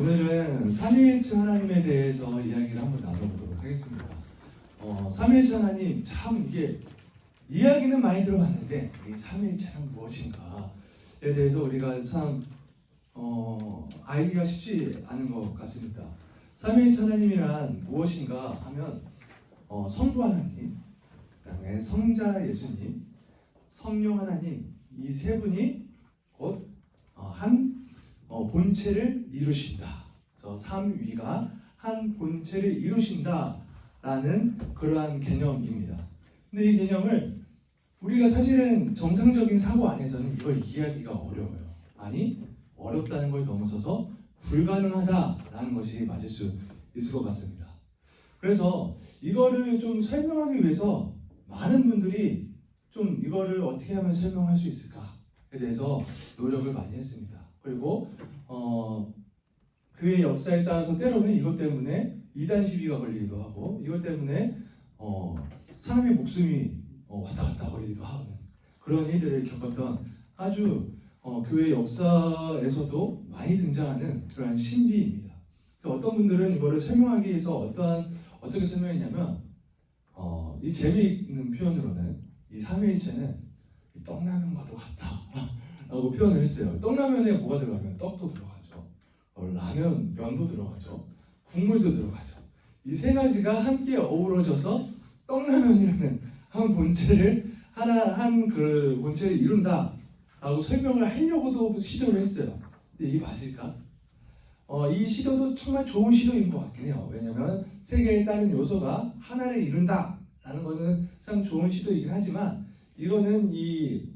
오늘은 삼위일체 하나님에 대해서 이야기를 한번 나눠보도록 하겠습니다. 삼위일체 하나님, 참 이게 이야기는 많이 들어봤는데 이 삼위일체는 무엇인가에 대해서 우리가 참 알기가 쉽지 않은 것 같습니다. 삼위일체 하나님이란 무엇인가 하면 성부 하나님, 그다음에 성자 예수님, 성령 하나님, 이 세 분이 곧 한 본체를 이루신다. 그래서 삼위가 한 본체를 이루신다라는 그러한 개념입니다. 근데 이 개념을 우리가 사실은 정상적인 사고 안에서는 이걸 이해하기가 어려워요. 아니, 어렵다는 걸 넘어서서 불가능하다라는 것이 맞을 수 있을 것 같습니다. 그래서 이거를 좀 설명하기 위해서 많은 분들이 좀 이거를 어떻게 하면 설명할 수 있을까에 대해서 노력을 많이 했습니다. 그리고 교회 역사에 따라서 때로는 이것 때문에 이단 시비가 걸리기도 하고, 이것 때문에 사람의 목숨이 왔다 갔다 거리기도 하는 그런 일들을 겪었던 아주 교회 역사에서도 많이 등장하는 그러한 신비입니다. 그래서 어떤 분들은 이거를 설명하기 위해서 어떻게 설명했냐면 이 재미있는 표현으로는 이 삼위일체는 떡라면과도 같다 라고 표현을 했어요. 떡라면에 뭐가 들어가면 떡도 들어가죠, 라면, 면도 들어가죠, 국물도 들어가죠. 이 세 가지가 함께 어우러져서 떡라면이라는 한 본체를 한 그 본체를 이룬다 라고 설명을 하려고도 시도를 했어요. 근데 이게 맞을까? 이 시도도 정말 좋은 시도인 것 같긴 해요. 왜냐하면 세 개의 다른 요소가 하나를 이룬다 라는 거는 참 좋은 시도이긴 하지만, 이거는 이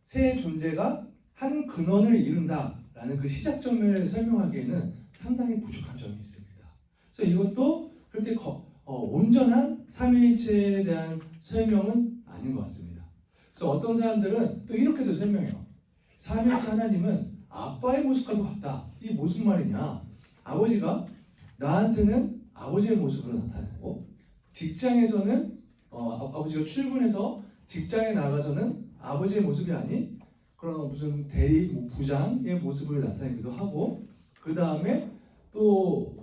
세 존재가 한 근원을 이룬다 라는 그 시작점을 설명하기에는 상당히 부족한 점이 있습니다. 그래서 이것도 그렇게 온전한 삼위일체에 대한 설명은 아닌 것 같습니다. 그래서 어떤 사람들은 또 이렇게도 설명해요. 삼위일체 하나님은 아빠의 모습과도 같다. 이게 무슨 말이냐? 아버지가 나한테는 아버지의 모습으로 나타나고, 직장에서는 아버지가 출근해서 직장에 나가서는 아버지의 모습이 아닌 그런 무슨 대리 부장의 모습을 나타내기도 하고, 그 다음에 또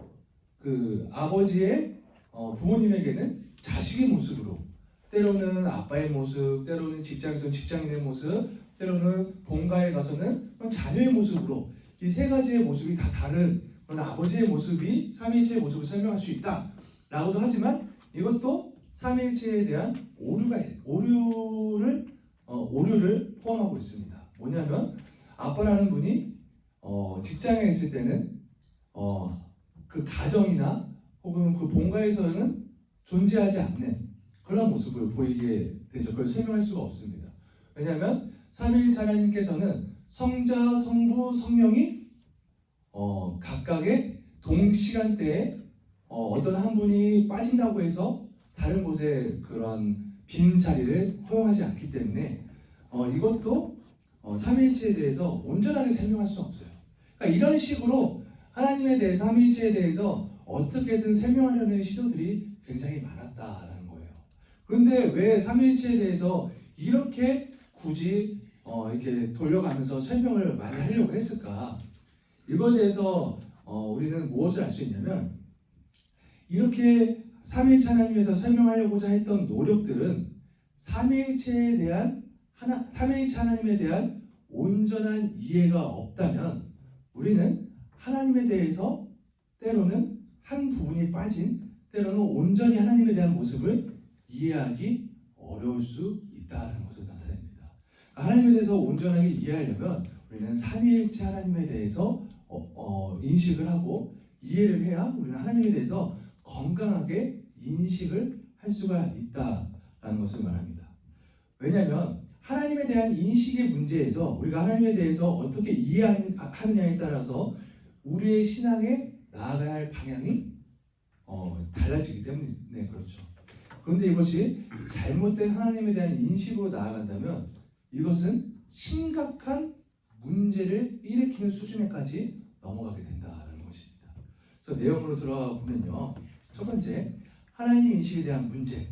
그 아버지의 부모님에게는 자식의 모습으로, 때로는 아빠의 모습, 때로는 직장에서는 직장인의 모습, 때로는 본가에 가서는 자녀의 모습으로, 이 세 가지의 모습이 다 다른 그런 아버지의 모습이 삼위일체의 모습을 설명할 수 있다라고도 하지만, 이것도 삼위일체에 대한 오류를 포함하고 있습니다. 뭐냐면 아빠라는 분이 직장에 있을 때는 그 가정이나 혹은 그 본가에서는 존재하지 않는 그런 모습을 보이게 되죠. 그걸 설명할 수가 없습니다. 왜냐하면 삼위일체 하나님께서는 성자, 성부, 성령이 각각의 동시간대에 어떤 한 분이 빠진다고 해서 다른 곳에 그런 빈 자리를 허용하지 않기 때문에 이것도 삼위일체에 대해서 온전하게 설명할 수 없어요. 그러니까 이런 식으로 하나님에 대해서, 삼위일체에 대해서 어떻게든 설명하려는 시도들이 굉장히 많았다라는 거예요. 그런데 왜 삼위일체에 대해서 이렇게 굳이 이렇게 돌려가면서 설명을 많이 하려고 했을까? 이거에 대해서 우리는 무엇을 알 수 있냐면, 이렇게 삼위일체 하나님에 대해서 설명하려고자 했던 노력들은 삼위일체 하나님에 대한 온전한 이해가 없다면 우리는 하나님에 대해서 때로는 한 부분이 빠진, 때로는 온전히 하나님에 대한 모습을 이해하기 어려울 수 있다는 것을 나타냅니다. 하나님에 대해서 온전하게 이해하려면 우리는 삼위일체 하나님에 대해서 인식을 하고 이해를 해야 우리는 하나님에 대해서 건강하게 인식을 할 수가 있다라는 것을 말합니다. 왜냐하면 하나님에 대한 인식의 문제에서 우리가 하나님에 대해서 어떻게 이해하느냐에 따라서 우리의 신앙에 나아가야 할 방향이 달라지기 때문에 그렇죠. 그런데 이것이 잘못된 하나님에 대한 인식으로 나아간다면 이것은 심각한 문제를 일으키는 수준에까지 넘어가게 된다는 것입니다. 그래서 내용으로 들어가 보면요, 첫 번째, 하나님 인식에 대한 문제,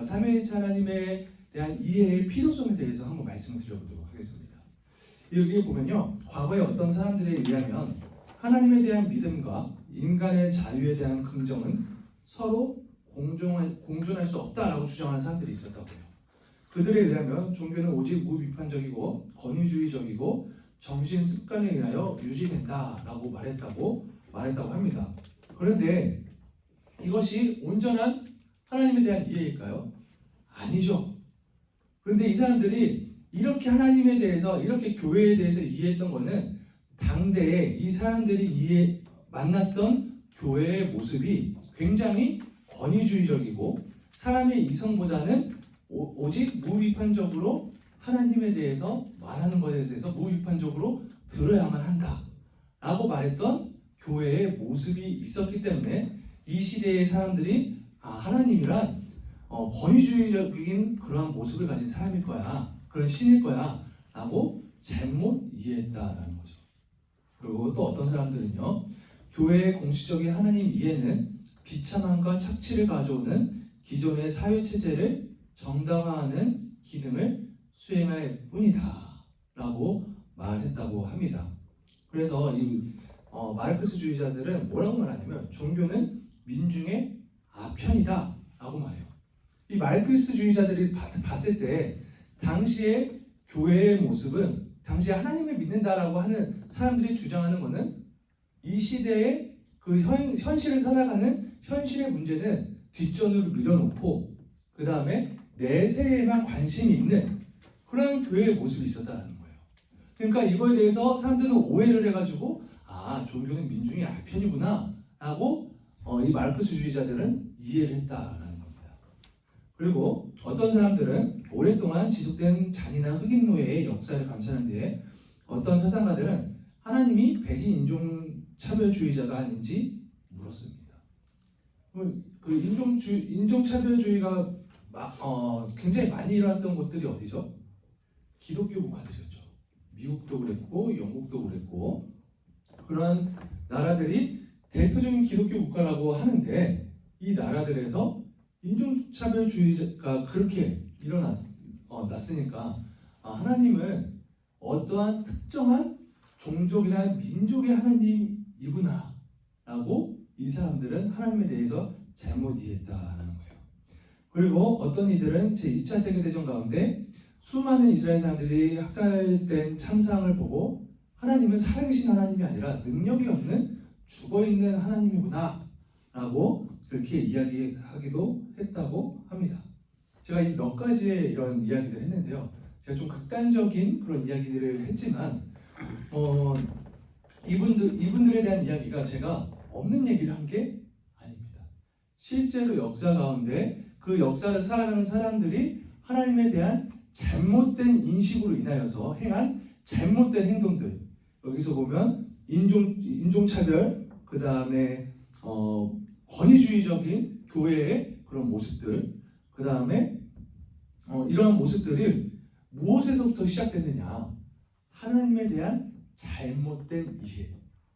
삼위일체 하나님에 대한 이해의 필요성에 대해서 한번 말씀을 드려보도록 하겠습니다. 여기 보면요, 과거에 어떤 사람들에 의하면 하나님에 대한 믿음과 인간의 자유에 대한 긍정은 서로 공존할 수 없다라고 주장하는 사람들이 있었다고 해요. 그들에 의하면 종교는 오직 무비판적이고 권위주의적이고 정신 습관에 의하여 유지된다라고 말했다고 합니다. 그런데 이것이 온전한 하나님에 대한 이해일까요? 아니죠. 그런데 이 사람들이 이렇게 하나님에 대해서, 이렇게 교회에 대해서 이해했던 것은 당대에 이 사람들이 만났던 교회의 모습이 굉장히 권위주의적이고 사람의 이성보다는 오직 무비판적으로 하나님에 대해서 말하는 것에 대해서 무비판적으로 들어야만 한다 라고 말했던 교회의 모습이 있었기 때문에 이 시대의 사람들이 하나님이란 권위주의적인 그러한 모습을 가진 사람일 거야, 그런 신일 거야 라고 잘못 이해했다라는 거죠. 그리고 또 어떤 사람들은요, 교회의 공식적인 하나님 이해는 비참함과 착취를 가져오는 기존의 사회체제를 정당화하는 기능을 수행할 뿐이다 라고 말했다고 합니다. 그래서 이 마르크스주의자들은 뭐라고 말하냐면 종교는 민중의 아편이다 라고 말해요. 이 마르크스주의자들이 봤을 때 당시의 교회의 모습은, 당시에 하나님을 믿는다라고 하는 사람들이 주장하는 것은 이 시대의 그 현실을 살아가는 현실의 문제는 뒷전으로 밀어놓고 그 다음에 내세에만 관심이 있는 그런 교회의 모습이 있었다는 거예요. 그러니까 이거에 대해서 사람들은 오해를 해가지고 종교는 민중의 아편이구나 라고 이 마르크스주의자들은 이해를 했다라는 겁니다. 그리고 어떤 사람들은 오랫동안 지속된 잔인한 흑인 노예의 역사를 감찰하는 데에 어떤 사상가들은 하나님이 백인 인종차별주의자가 아닌지 물었습니다. 그 인종차별주의가 굉장히 많이 일어났던 곳들이 어디죠? 기독교 국가들이었죠. 미국도 그랬고 영국도 그랬고 그런 나라들이 대표적인 기독교 국가라고 하는데 이 나라들에서 인종차별주의가 그렇게 났으니까 하나님은 어떠한 특정한 종족이나 민족의 하나님이구나 라고 이 사람들은 하나님에 대해서 잘못 이해했다라는 거예요. 그리고 어떤 이들은 제2차 세계대전 가운데 수많은 이스라엘 사람들이 학살된 참상을 보고 하나님은 살아계신 하나님이 아니라 능력이 없는 죽어있는 하나님이구나 라고 그렇게 이야기하기도 했다고 합니다. 제가 이 몇 가지의 이런 이야기들을 했는데요. 제가 좀 극단적인 그런 이야기들을 했지만 이분들에 대한 이야기가 제가 없는 얘기를 한 게 아닙니다. 실제로 역사 가운데 그 역사를 살아가는 사람들이 하나님에 대한 잘못된 인식으로 인하여서 행한 잘못된 행동들, 여기서 보면 인종차별, 그 다음에 권위주의적인 교회의 그런 모습들, 그 다음에 이러한 모습들이 무엇에서부터 시작됐느냐? 하나님에 대한 잘못된 이해,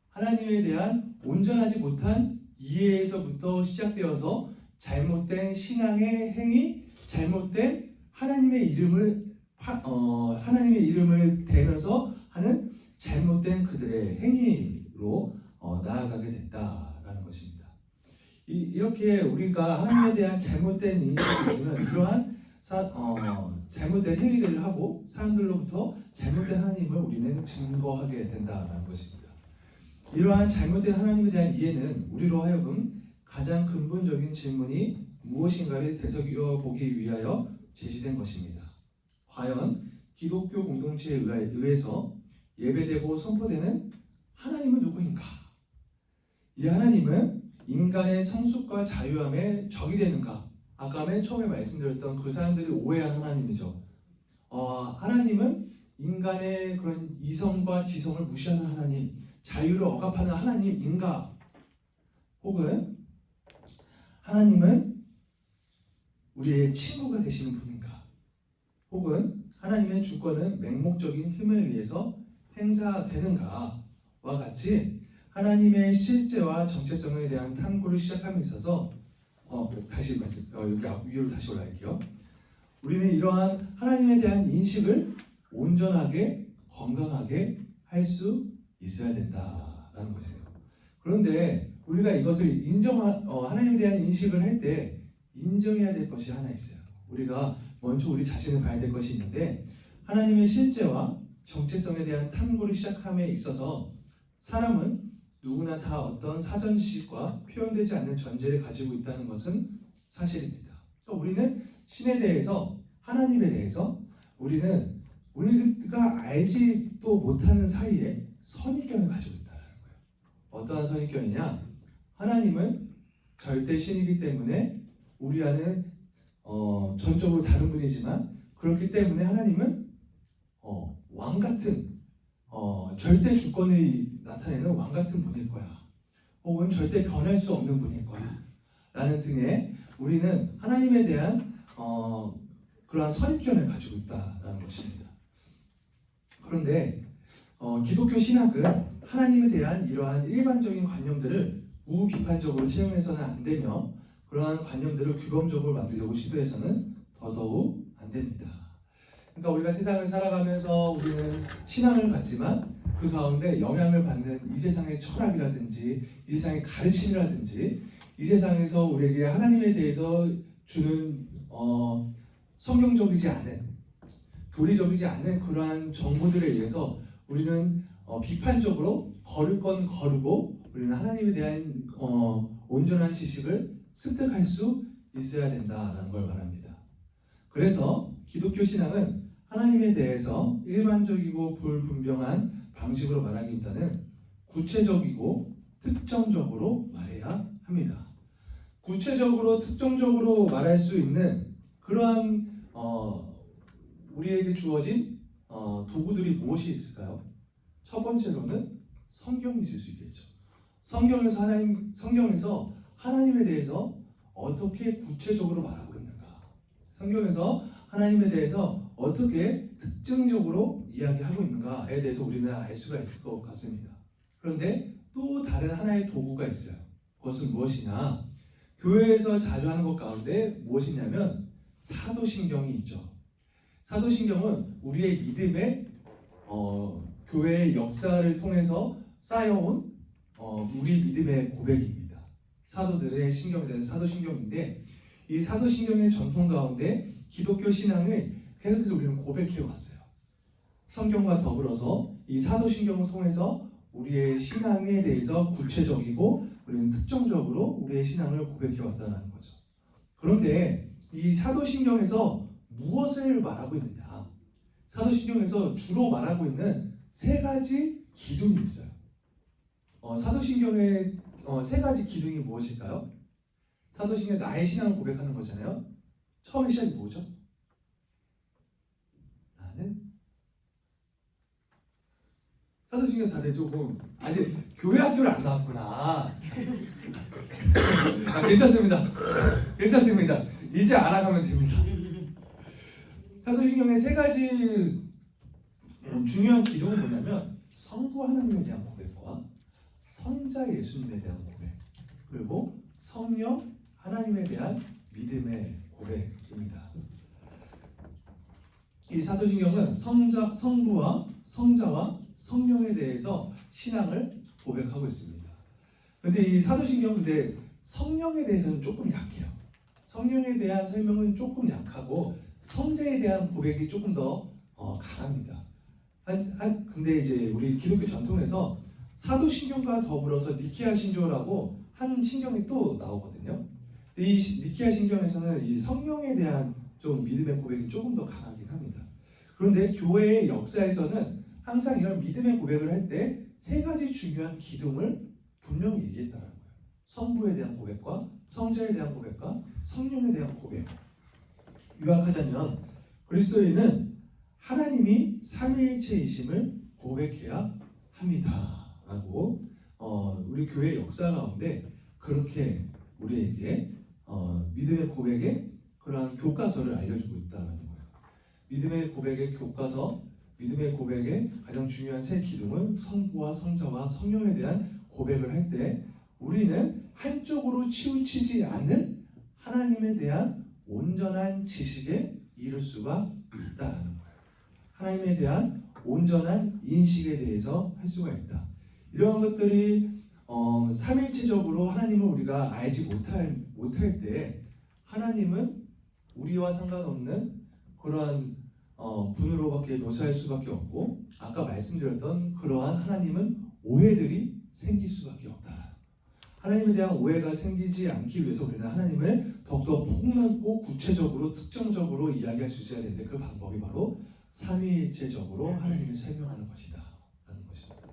하나님에 대한 온전하지 못한 이해에서부터 시작되어서 잘못된 신앙의 행위, 잘못된 하나님의 이름을 대면서 하는 잘못된 그들의 행위로 나아가게 됐다라는 것입니다. 이렇게 우리가 하나님에 대한 잘못된 인식이 있으면 이러한 잘못된 행위들을 하고 사람들로부터 잘못된 하나님을 우리는 증거하게 된다라는 것입니다. 이러한 잘못된 하나님에 대한 이해는 우리로 하여금 가장 근본적인 질문이 무엇인가를 되새겨 보기 위하여 제시된 것입니다. 과연 기독교 공동체에 의해서 예배되고 선포되는 하나님은 누구인가? 이 하나님은 인간의 성숙과 자유함에 적이 되는가? 아까 맨 처음에 말씀드렸던 그 사람들이 오해한 하나님이죠. 하나님은 인간의 그런 이성과 지성을 무시하는 하나님, 자유를 억압하는 하나님인가? 혹은 하나님은 우리의 친구가 되시는 분인가? 혹은 하나님의 주권은 맹목적인 힘에 의해서 행사되는가와 같이 하나님의 실제와 정체성에 대한 탐구를 시작함에 있어서 여기 위로 다시 올라갈게요. 우리는 이러한 하나님에 대한 인식을 온전하게 건강하게 할 수 있어야 된다라는 있다라는 것이에요. 그런데 우리가 이것을 하나님에 대한 인식을 할 때 인정해야 될 것이 하나 있어요. 우리가 먼저 우리 자신을 봐야 될 것이 있는데, 하나님의 실제와 정체성에 대한 탐구를 시작함에 있어서 사람은 누구나 다 어떤 사전 지식과 표현되지 않는 전제를 가지고 있다는 것은 사실입니다. 그러니까 우리는 신에 대해서, 하나님에 대해서 우리가 알지도 못하는 사이에 선입견을 가지고 있다는 거예요. 어떠한 선입견이냐? 하나님은 절대 신이기 때문에 우리와는 전적으로 다른 분이지만, 그렇기 때문에 하나님은 왕 같은 절대 주권을 나타내는 왕 같은 분일 거야. 혹은 절대 변할 수 없는 분일 거야. 라는 등의 우리는 하나님에 대한 그러한 선입견을 가지고 있다라는 것입니다. 그런데 기독교 신학은 하나님에 대한 이러한 일반적인 관념들을 무비판적으로 채용해서는 안 되며, 그러한 관념들을 규범적으로 만들려고 시도해서는 더더욱 안 됩니다. 그러니까 우리가 세상을 살아가면서 우리는 신앙을 갖지만 그 가운데 영향을 받는 이 세상의 철학이라든지 이 세상의 가르침이라든지 이 세상에서 우리에게 하나님에 대해서 주는 성경적이지 않은, 교리적이지 않은 그러한 정보들에 의해서 우리는 비판적으로 걸을 건 거르고, 우리는 하나님에 대한 온전한 지식을 습득할 수 있어야 된다라는 걸 말합니다. 그래서 기독교 신앙은 하나님에 대해서 일반적이고 불분명한 방식으로 말하기보다는 구체적이고 특정적으로 말해야 합니다. 구체적으로 특정적으로 말할 수 있는 그러한 우리에게 주어진 도구들이 무엇이 있을까요? 첫 번째로는 성경이 있을 수 있겠죠. 성경에서 하나님에 대해서 어떻게 구체적으로 말하고 있는가? 성경에서 하나님에 대해서 어떻게 특징적으로 이야기하고 있는가에 대해서 우리는 알 수가 있을 것 같습니다. 그런데 또 다른 하나의 도구가 있어요. 그것은 무엇이냐? 교회에서 자주 하는 것 가운데 무엇이냐면 사도신경이 있죠. 사도신경은 우리의 믿음의 교회의 역사를 통해서 쌓여온 우리 믿음의 고백입니다. 사도들의 신경에 대한 사도신경인데, 이 사도신경의 전통 가운데 기독교 신앙을 계속해서 우리는 고백해 왔어요. 성경과 더불어서 이 사도신경을 통해서 우리의 신앙에 대해서 구체적이고 우리는 특정적으로 우리의 신앙을 고백해 왔다는 거죠. 그런데 이 사도신경에서 무엇을 말하고 있느냐? 사도신경에서 주로 말하고 있는 세 가지 기둥이 있어요. 사도신경의 세 가지 기둥이 무엇일까요? 사도신경 나의 신앙을 고백하는 거잖아요. 처음에 시작이 뭐죠? 사도신경 다들 조금 아직 교회 학교를 안 나왔구나. 괜찮습니다. 이제 알아가면 됩니다. 사도신경의 세 가지 중요한 기둥은 뭐냐면 성부 하나님에 대한 고백과 성자 예수님에 대한 고백, 그리고 성령 하나님에 대한 믿음의 고백입니다. 이 사도신경은 성부와 성자와 성령에 대해서 신앙을 고백하고 있습니다. 그런데 이 사도신경은 성령에 대해서는 조금 약해요. 성령에 대한 설명은 조금 약하고 성자에 대한 고백이 조금 더 강합니다. 근데 이제 우리 기독교 전통에서 사도신경과 더불어서 니케아 신조라고 한 신경이 또 나오거든요. 이 니케아 신경에서는 이 성령에 대한 좀 믿음의 고백이 조금 더 강하긴 합니다. 그런데 교회의 역사에서는 항상 이런 믿음의 고백을 할 때 세 가지 중요한 기둥을 분명히 얘기했다는 거예요. 성부에 대한 고백과 성자에 대한 고백과 성령에 대한 고백. 요약하자면 그리스도인은 하나님이 삼위일체이심을 고백해야 합니다라고 우리 교회 역사 가운데 그렇게 우리에게 믿음의 고백의 그러한 교과서를 알려주고 있다는 거예요. 믿음의 고백의 교과서, 믿음의 고백의 가장 중요한 세 기둥은 성부와 성자와 성령에 대한 고백을 할 때 우리는 한쪽으로 치우치지 않는 하나님에 대한 온전한 지식에 이룰 수가 있다는 거예요. 하나님에 대한 온전한 인식에 대해서 할 수가 있다. 이러한 것들이 삼위일체적으로 하나님을 우리가 알지 못할 때 하나님은 우리와 상관없는 그러한 분으로밖에 묘사할 수밖에 없고, 아까 말씀드렸던 그러한 하나님은 오해들이 생길 수밖에 없다. 하나님에 대한 오해가 생기지 않기 위해서 우리는 하나님을 더욱더 폭넓고 구체적으로 특정적으로 이야기할 수 있어야 되는데, 그 방법이 바로 삼위일체적으로 하나님을 설명하는 것이다 라는 것입니다.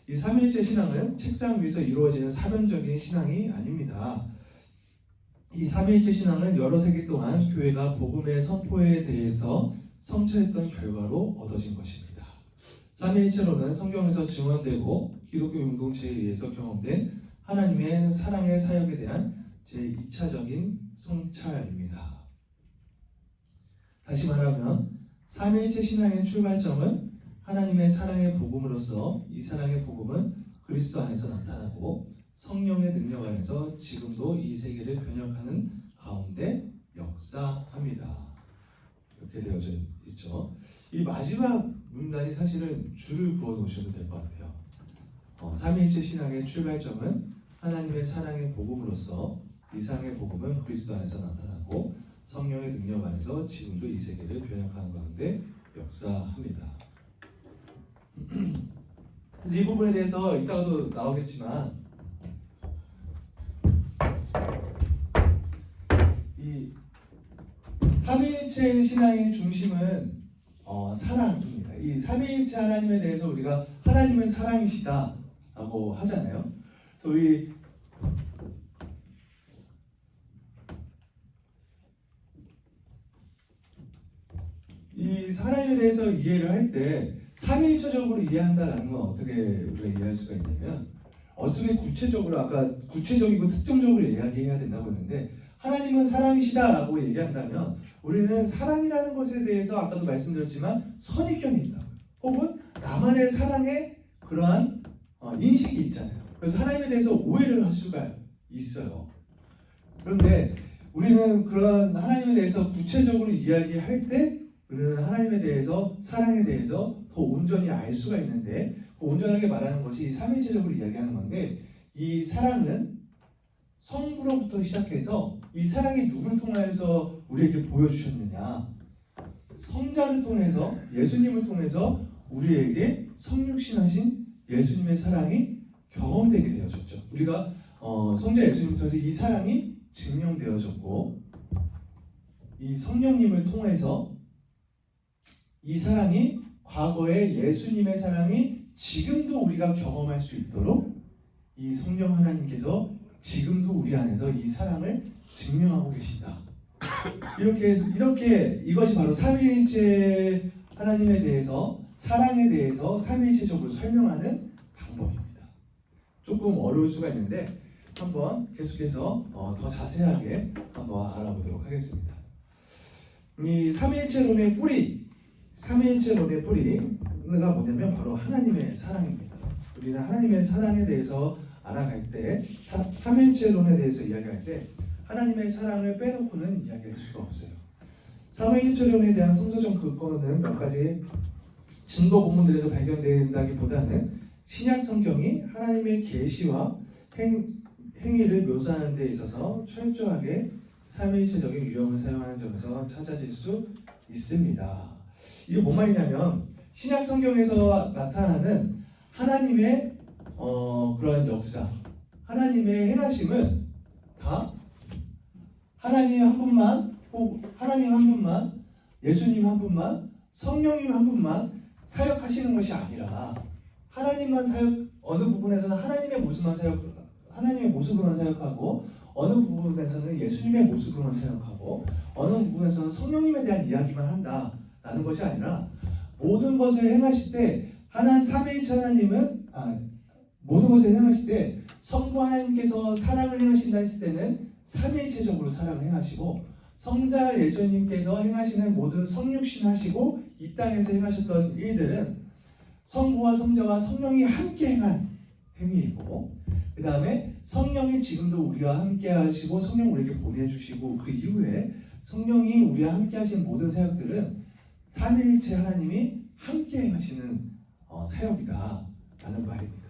이 삼위일체 신앙은 책상 위에서 이루어지는 사변적인 신앙이 아닙니다. 이 삼위일체 신앙은 여러 세기 동안 교회가 복음의 선포에 대해서 성취했던 결과로 얻어진 것입니다. 삼위일체로는 성경에서 증언되고 기독교 공동체에 의해서 경험된 하나님의 사랑의 사역에 대한 제2차적인 성찰입니다. 다시 말하면 삼위일체 신앙의 출발점은 하나님의 사랑의 복음으로서, 이 사랑의 복음은 그리스도 안에서 나타나고 성령의 능력 안에서 지금도 이 세계를 변혁하는 가운데 역사합니다. 이렇게 되어져 있죠. 이 마지막 문단이 사실은 줄을 그어 놓으셔도 될 것 같아요. 삼위일체 신앙의 출발점은 하나님의 사랑의 복음으로서, 이 사랑의 복음은 그리스도 안에서 나타나고 성령의 능력 안에서 지금도 이 세계를 변혁하는 가운데 역사합니다. 이 부분에 대해서 이따가도 나오겠지만, 이 삼위일체 신앙의 중심은 사랑입니다. 이 삼위일체 하나님에 대해서 우리가 하나님은 사랑이시다라고 하잖아요. 그래서 이 하나님에 대해서 이해를 할 때 삼위일체적으로 이해한다라는 건 어떻게 우리가 이해할 수가 있냐면, 어떻게 구체적으로, 아까 구체적이고 특정적으로 이야기해야 된다고 했는데, 하나님은 사랑이시다라고 얘기한다면 우리는 사랑이라는 것에 대해서 아까도 말씀드렸지만 선입견이 있다, 혹은 나만의 사랑의 그러한 인식이 있잖아요. 그래서 하나님에 대해서 오해를 할 수가 있어요. 그런데 우리는 그런 하나님에 대해서 구체적으로 이야기할 때 우리는 하나님에 대해서, 사랑에 대해서 더 온전히 알 수가 있는데, 그 온전하게 말하는 것이 삼위일체적으로 이야기하는 건데, 이 사랑은 성부로부터 시작해서 이 사랑이 누구를 통해서 우리에게 보여주셨느냐, 성자를 통해서, 예수님을 통해서 우리에게 성육신하신 예수님의 사랑이 경험되게 되어졌죠. 우리가 성자 예수님을 통해서 이 사랑이 증명되어졌고, 이 성령님을 통해서 이 사랑이, 과거의 예수님의 사랑이 지금도 우리가 경험할 수 있도록 이 성령 하나님께서 지금도 우리 안에서 이 사랑을 증명하고 계신다. 이렇게 이것이 바로 삼위일체 하나님에 대해서, 사랑에 대해서 삼위일체적으로 설명하는 방법입니다. 조금 어려울 수가 있는데 한번 계속해서 더 자세하게 한번 알아보도록 하겠습니다. 이 삼위일체론의 뿌리가 뭐냐면 바로 하나님의 사랑입니다. 우리는 하나님의 사랑에 대해서 알아갈 때, 삼위일체론에 대해서 이야기할 때 하나님의 사랑을 빼놓고는 이야기할 수가 없어요. 삼위일체론에 대한 성서적 근거는 몇 가지 증거 본문들에서 발견된다기보다는 신약 성경이 하나님의 계시와 행위를 묘사하는 데 있어서 철저하게 삼위일체적인 유형을 사용하는 점에서 찾아질 수 있습니다. 이게 뭔 말이냐면, 신약 성경에서 나타나는 하나님의 그러한 역사, 하나님의 행하심은 다 하나님 한 분만, 하나님 한 분만, 예수님 한 분만, 성령님 한 분만 사역하시는 것이 아니라, 하나님만 어느 부분에서는 하나님의 모습으로만 사역하고, 어느 부분에서는 예수님의 모습으로만 사역하고, 어느 부분에서는 성령님에 대한 이야기만 한다라는 것이 아니라, 모든 것을 행하실 때 삼위일체 하나님은 모든 것을 행하실 때 성부 하나님께서 사랑을 행하신다 했을 때는 삼위일체적으로 사랑을 행하시고, 성자 예수님께서 행하시는 모든 성육신 하시고 이 땅에서 행하셨던 일들은 성부와 성자와 성령이 함께 행한 행위이고, 그 다음에 성령이 지금도 우리와 함께 하시고 성령 우리에게 보내주시고, 그 이후에 성령이 우리와 함께 하신 모든 사역들은 삼위일체 하나님이 함께 행하시는 사역이다 라는 말입니다.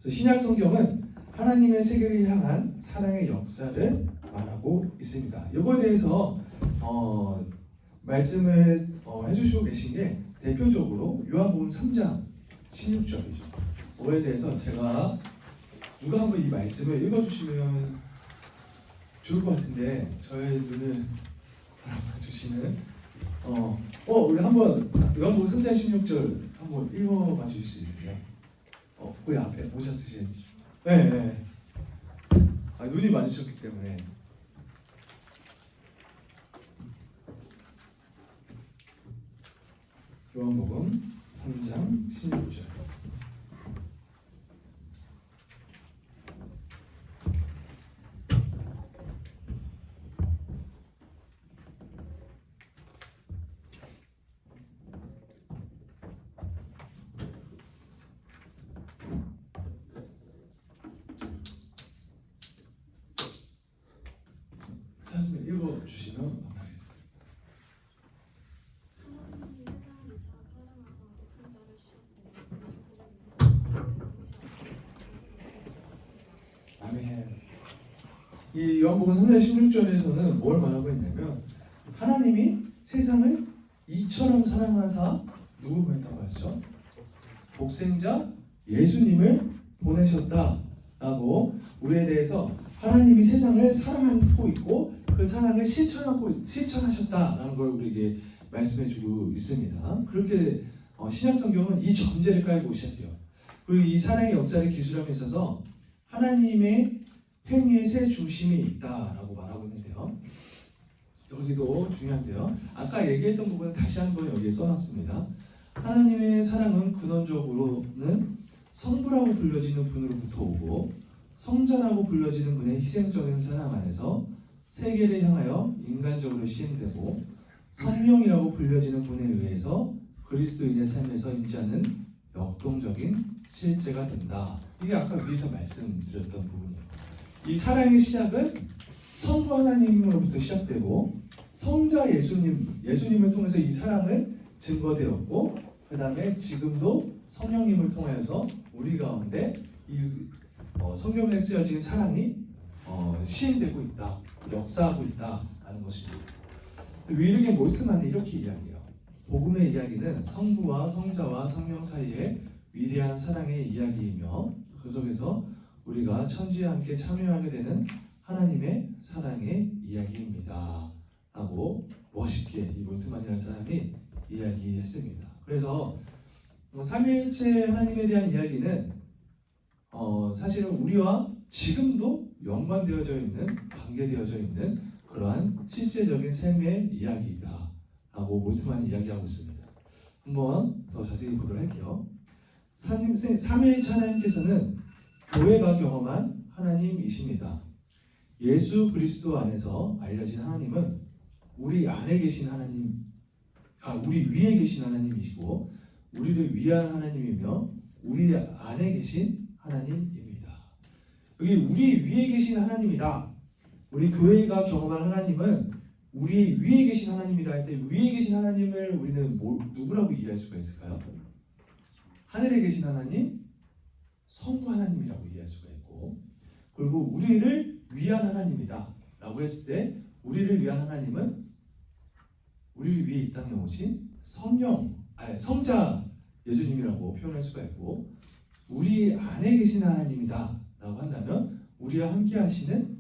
그래서 신약 성경은 하나님의 세계를 향한 사랑의 역사를 말하고 있습니다. 이거에 대해서 말씀을 해주시고 계신 게 대표적으로 요한복음 3장 16절이죠. 그거에 대해서 제가 누가 한번 이 말씀을 읽어주시면 좋을 것 같은데 저의 눈을 바라봐주시는 우리 한번 요한복음 3장 16절 한번 읽어봐 주실 수 있으세요? 거기 앞에 모자 쓰신 네. 눈이 마주쳤기 때문에 요한복음 3장 16절 사진 읽어주시면 감사하겠습니다. 아멘. 이 요한복음 3장 16절에서는 뭘 말하고 있냐면 하나님이 세상을 이처럼 사랑하사 누구 보냈다고 하죠? 독생자 예수님을 보내셨다라고 우리에 대해서 하나님이 세상을 사랑하고 있고 그 사랑을 실천하셨다라는 걸 우리에게 말씀해주고 있습니다. 그렇게 신약 성경은 이 전제를 깔고 시작해요. 그리고 이 사랑의 역사를 기술함에 있어서 하나님의 행위의 세 중심이 있다라고 말하고 있는데요. 여기도 중요한데요. 아까 얘기했던 부분은 다시 한번 여기에 써놨습니다. 하나님의 사랑은 근원적으로는 성부라고 불려지는 분으로부터 오고 성자라고 불려지는 분의 희생적인 사랑 안에서 세계를 향하여 인간적으로 시행되고 성령이라고 불려지는 분에 의해서 그리스도인의 삶에서 임재하는 역동적인 실제가 된다. 이게 아까 위에서 말씀드렸던 부분이에요. 이 사랑의 시작은 성부 하나님으로부터 시작되고 성자 예수님을 통해서 이 사랑을 증거되었고 그 다음에 지금도 성령님을 통해서 우리 가운데 이 성경에 쓰여진 사랑이 시행되고 있다, 역사하고 있다라는 것입니다. 위르겐 몰트만이 이렇게 이야기해요. 복음의 이야기는 성부와 성자와 성령 사이의 위대한 사랑의 이야기이며 그 속에서 우리가 천지와 함께 참여하게 되는 하나님의 사랑의 이야기입니다. 라고 멋있게 이 몰트만이라는 사람이 이야기했습니다. 그래서 삼위일체 하나님에 대한 이야기는 사실은 우리와 지금도 연관되어져 있는, 관계되어져 있는 그러한 실제적인 삶의 이야기이다 라고 몰트만이 이야기하고 있습니다. 한번 더 자세히 보도록 할게요. 삼위일체 하나님께서는 교회가 경험한 하나님이십니다. 예수 그리스도 안에서 알려진 하나님은 우리 안에 계신 하나님, 우리 위에 계신 하나님이시고 우리를 위한 하나님이며 우리 안에 계신 하나님입니다. 여기 우리 위에 계신 하나님이다. 우리 교회가 경험한 하나님은 우리 위에 계신 하나님이다 할 때 위에 계신 하나님을 우리는 누구라고 이해할 수가 있을까요? 하늘에 계신 하나님, 성부 하나님이라고 이해할 수가 있고 그리고 우리를 위한 하나님이다 라고 했을 때 우리를 위한 하나님은 우리를 위해 이 땅에 오신 성자 예수님이라고 표현할 수가 있고 우리 안에 계신 하나님이다 라고 한다면 우리와 함께 하시는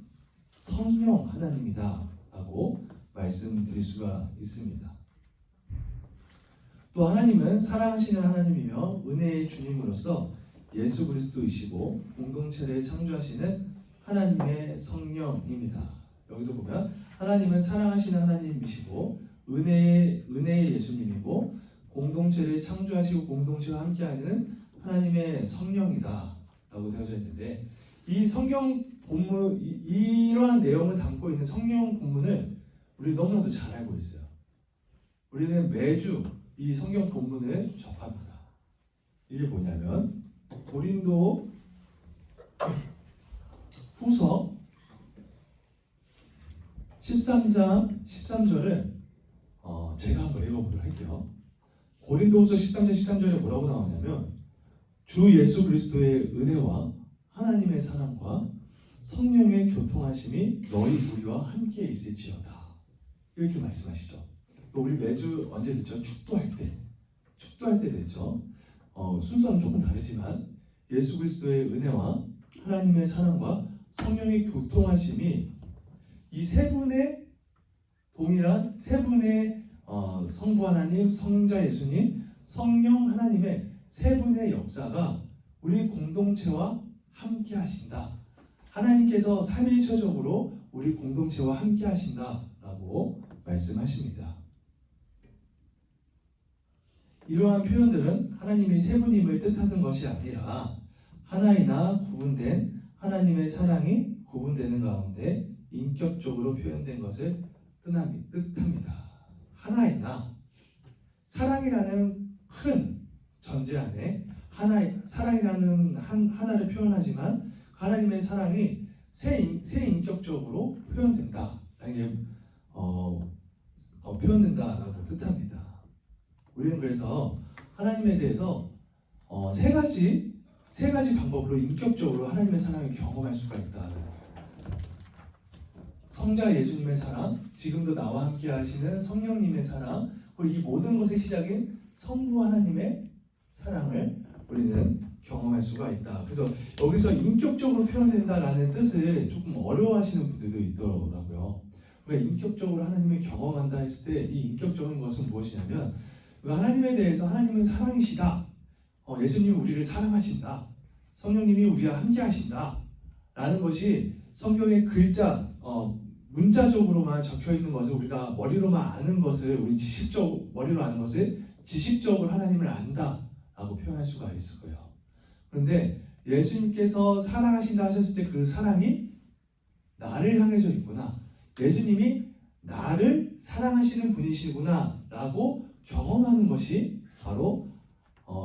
성령 하나님이다 라고 말씀드릴 수가 있습니다. 또 하나님은 사랑하시는 하나님이며 은혜의 주님으로서 예수 그리스도이시고 공동체를 창조하시는 하나님의 성령입니다. 여기도 보면 하나님은 사랑하시는 하나님이시고 은혜의 예수님이고 공동체를 창조하시고 공동체와 함께하는 하나님의 성령이다 라고 되어져 있는데 이 성경 본문 이러한 내용을 담고 있는 성경 본문을 우리 너무나도 잘 알고 있어요. 우리는 매주 이 성경 본문을 접합니다. 이게 뭐냐면 고린도 후서 13장 13절을 제가 한번 읽어보도록 할게요. 고린도 후서 13장 13절에 뭐라고 나오냐면 주 예수 그리스도의 은혜와 하나님의 사랑과 성령의 교통하심이 너희 우리와 함께 있을지어다. 이렇게 말씀하시죠. 우리 매주 언제 듣죠? 축도할 때 듣죠. 순서는 조금 다르지만 예수 그리스도의 은혜와 하나님의 사랑과 성령의 교통하심이 이 세 분의 동일한 세 분의 성부 하나님, 성자 예수님, 성령 하나님의 세 분의 역사가 우리 공동체와 함께 하신다. 하나님께서 삼위일체적으로 우리 공동체와 함께 하신다라고 말씀하십니다. 이러한 표현들은 하나님이 세 분임을 뜻하는 것이 아니라 하나이나 구분된 하나님의 사랑이 구분되는 가운데 인격적으로 표현된 것을 뜻합니다. 하나이나 사랑이라는 큰 전제 안에 사랑이라는 하나를 표현하지만 하나님의 사랑이 세 인격적으로 표현된다. 이게 표현된다라고 뜻합니다. 우리는 그래서 하나님에 대해서 세 가지 방법으로 인격적으로 하나님의 사랑을 경험할 수가 있다. 성자 예수님의 사랑, 지금도 나와 함께 하시는 성령님의 사랑, 그리고 이 모든 것의 시작인 성부 하나님의 사랑을 우리는 경험할 수가 있다. 그래서 여기서 인격적으로 표현된다라는 뜻을 조금 어려워하시는 분들도 있더라고요. 우리가 인격적으로 하나님을 경험한다 했을 때 이 인격적인 것은 무엇이냐면 하나님에 대해서 하나님은 사랑이시다. 예수님이 우리를 사랑하신다. 성령님이 우리와 함께 하신다. 라는 것이 성경의 글자, 문자적으로만 적혀 있는 것을 우리가 머리로만 아는 것을 머리로 아는 것을 지식적으로 하나님을 안다 라고 표현할 수가 있을 거예요. 그런데 예수님께서 사랑하신다 하셨을 때 그 사랑이 나를 향해서 있구나. 예수님이 나를 사랑하시는 분이시구나 라고 경험하는 것이 바로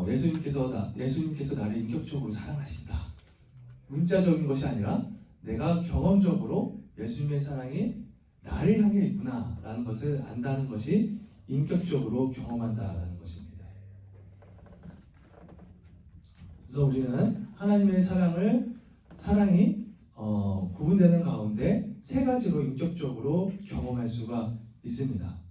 예수님께서 나를 인격적으로 사랑하신다. 문자적인 것이 아니라 내가 경험적으로 예수님의 사랑이 나를 향해 있구나 라는 것을 안다는 것이 인격적으로 경험한다라는 것입니다. 그래서 우리는 하나님의 사랑이 구분되는 가운데 세 가지로 인격적으로 경험할 수가 있습니다.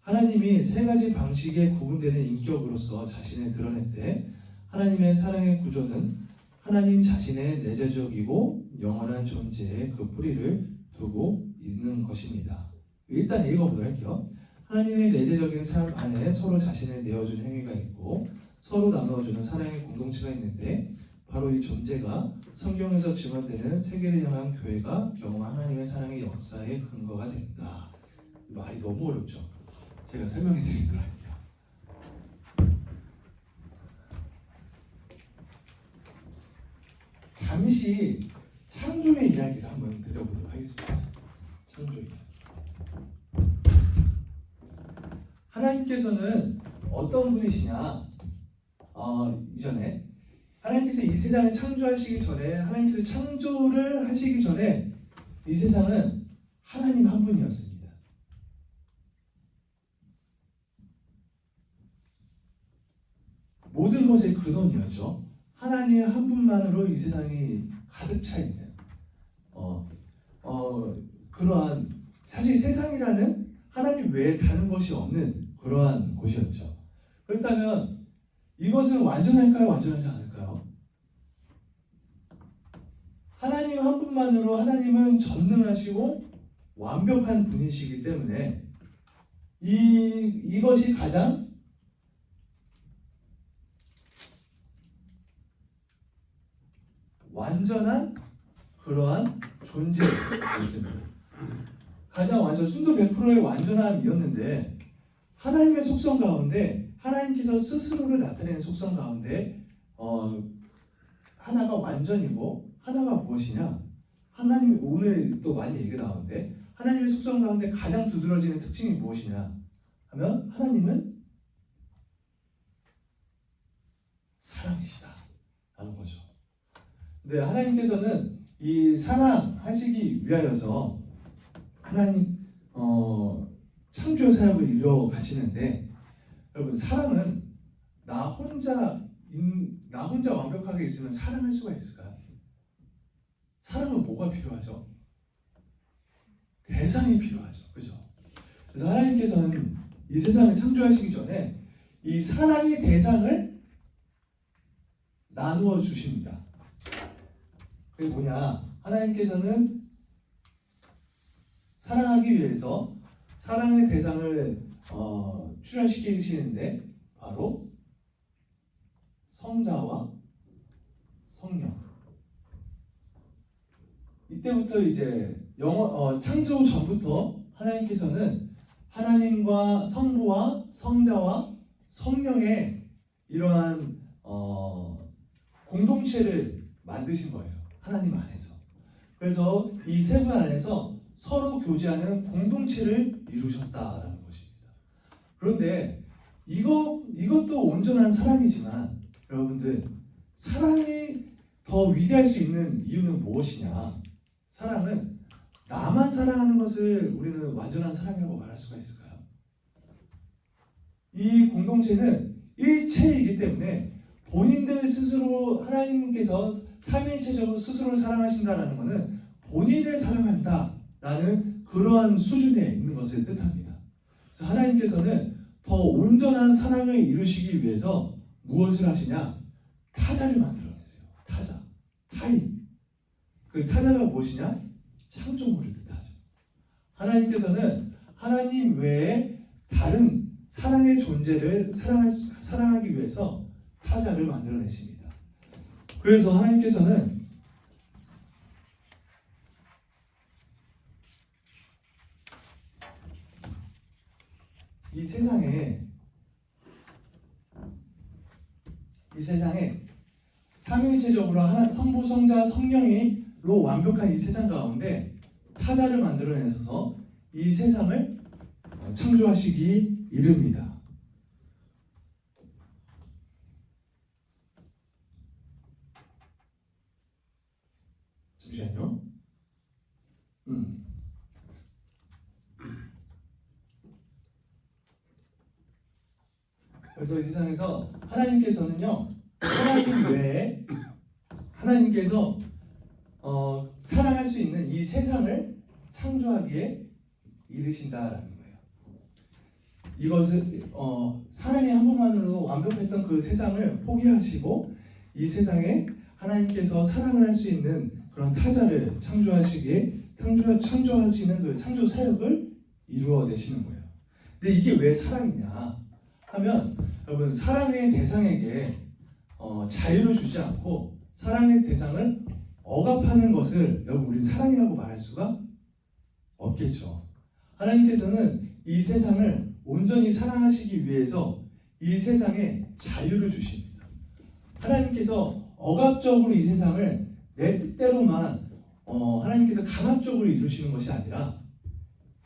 하나님이 세 가지 방식의 구분되는 인격으로서 자신을 드러낼 때 하나님의 사랑의 구조는 하나님 자신의 내재적이고 영원한 존재에 그 뿌리를 두고 있는 것입니다. 일단 읽어보도록 할게요. 하나님의 내재적인 삶 안에 서로 자신을 내어준 행위가 있고 서로 나누어주는 사랑의 공동체가 있는데 바로 이 존재가 성경에서 증언되는 세계를 향한 교회가 경험한 하나님의 사랑의 역사의 근거가 된다. 말이 너무 어렵죠? 제가 설명해 드리도록 할게요. 잠시 창조의 이야기를 한번 드려보도록 하겠습니다. 창조의 이야기. 하나님께서는 어떤 분이시냐? 이전에 하나님께서 이 세상을 창조하시기 전에 하나님께서 창조를 하시기 전에 이 세상은 하나님 한 분이었습니다. 모든 것의 근원이었죠. 하나님 한 분만으로 이 세상이 가득 차 있는 그러한 사실 세상이라는 하나님 외에 다른 것이 없는 그러한 곳이었죠. 그렇다면 이것은 완전할까요? 완전하지 않을까요? 하나님 한 분만으로 하나님은 전능하시고 완벽한 분이시기 때문에 이것이 가장 완전한 그러한 존재였습니다. 가장 완전 순도 100%의 완전함이었는데 하나님의 속성 가운데 하나님께서 스스로를 나타내는 속성 가운데 하나가 완전이고 하나가 무엇이냐? 하나님이 오늘 또 많이 얘기 나오는데 하나님의 속성 가운데 가장 두드러지는 특징이 무엇이냐 하면 하나님은 사랑이시다 라는 거죠. 근데 하나님께서는 이 사랑하시기 위하여서 하나님 창조 사역을 이루어 가시는데 여러분 사랑은 나 나 혼자 완벽하게 있으면 사랑할 수가 있을까요? 사랑은 뭐가 필요하죠? 대상이 필요하죠. 그죠? 그래서 하나님께서는 이 세상을 창조하시기 전에 이 사랑의 대상을 나누어 주십니다. 그게 뭐냐? 하나님께서는 사랑하기 위해서 사랑의 대상을 출현시키시는데 바로 성자와 성령. 이때부터 이제 창조 전부터 하나님께서는 하나님과 성부와 성자와 성령의 이러한 공동체를 만드신 거예요. 하나님 안에서. 그래서 이 세 분 안에서 서로 교제하는 공동체를 이루셨다라는 것입니다. 그런데 이것도 온전한 사랑이지만 여러분들, 사랑이 더 위대할 수 있는 이유는 무엇이냐? 사랑은 나만 사랑하는 것을 우리는 완전한 사랑이라고 말할 수가 있을까요? 이 공동체는 일체이기 때문에 본인들 스스로 하나님께서 삼위일체적으로 스스로를 사랑하신다라는 것은 본인을 사랑한다라는 그러한 수준에 있는 것을 뜻합니다. 그래서 하나님께서는 더 온전한 사랑을 이루시기 위해서 무엇을 하시냐? 타자를 만들어내세요. 타자, 타인. 그 타자가 무엇이냐? 창조물을 뜻하죠. 하나님께서는 하나님 외에 다른 사랑의 존재를 사랑하기 위해서 타자를 만들어내십니다. 그래서 하나님께서는 이 세상에 삼위일체적으로 성부, 성자, 성령이로 완벽한 이 세상 가운데 타자를 만들어내셔서 이 세상을 창조하시기 이릅니다. 잠시만요. 그래서 이 세상에서 하나님께서는요, 하나님 외에 하나님께서 사랑할 수 있는 이 세상을 창조하기에 이르신다라는 거예요. 이것을 사랑의 한 번만으로 완벽했던 그 세상을 포기하시고 이 세상에 하나님께서 사랑을 할 수 있는 그런 타자를 창조하시는 그 창조 사역을 이루어내시는 거예요. 근데 이게 왜 사랑이냐 하면, 여러분, 사랑의 대상에게 자유를 주지 않고 사랑의 대상을 억압하는 것을 여러분 우리는 사랑이라고 말할 수가 없겠죠. 하나님께서는 이 세상을 온전히 사랑하시기 위해서 이 세상에 자유를 주십니다. 하나님께서 억압적으로 이 세상을 내 뜻대로만 하나님께서 강압적으로 이루시는 것이 아니라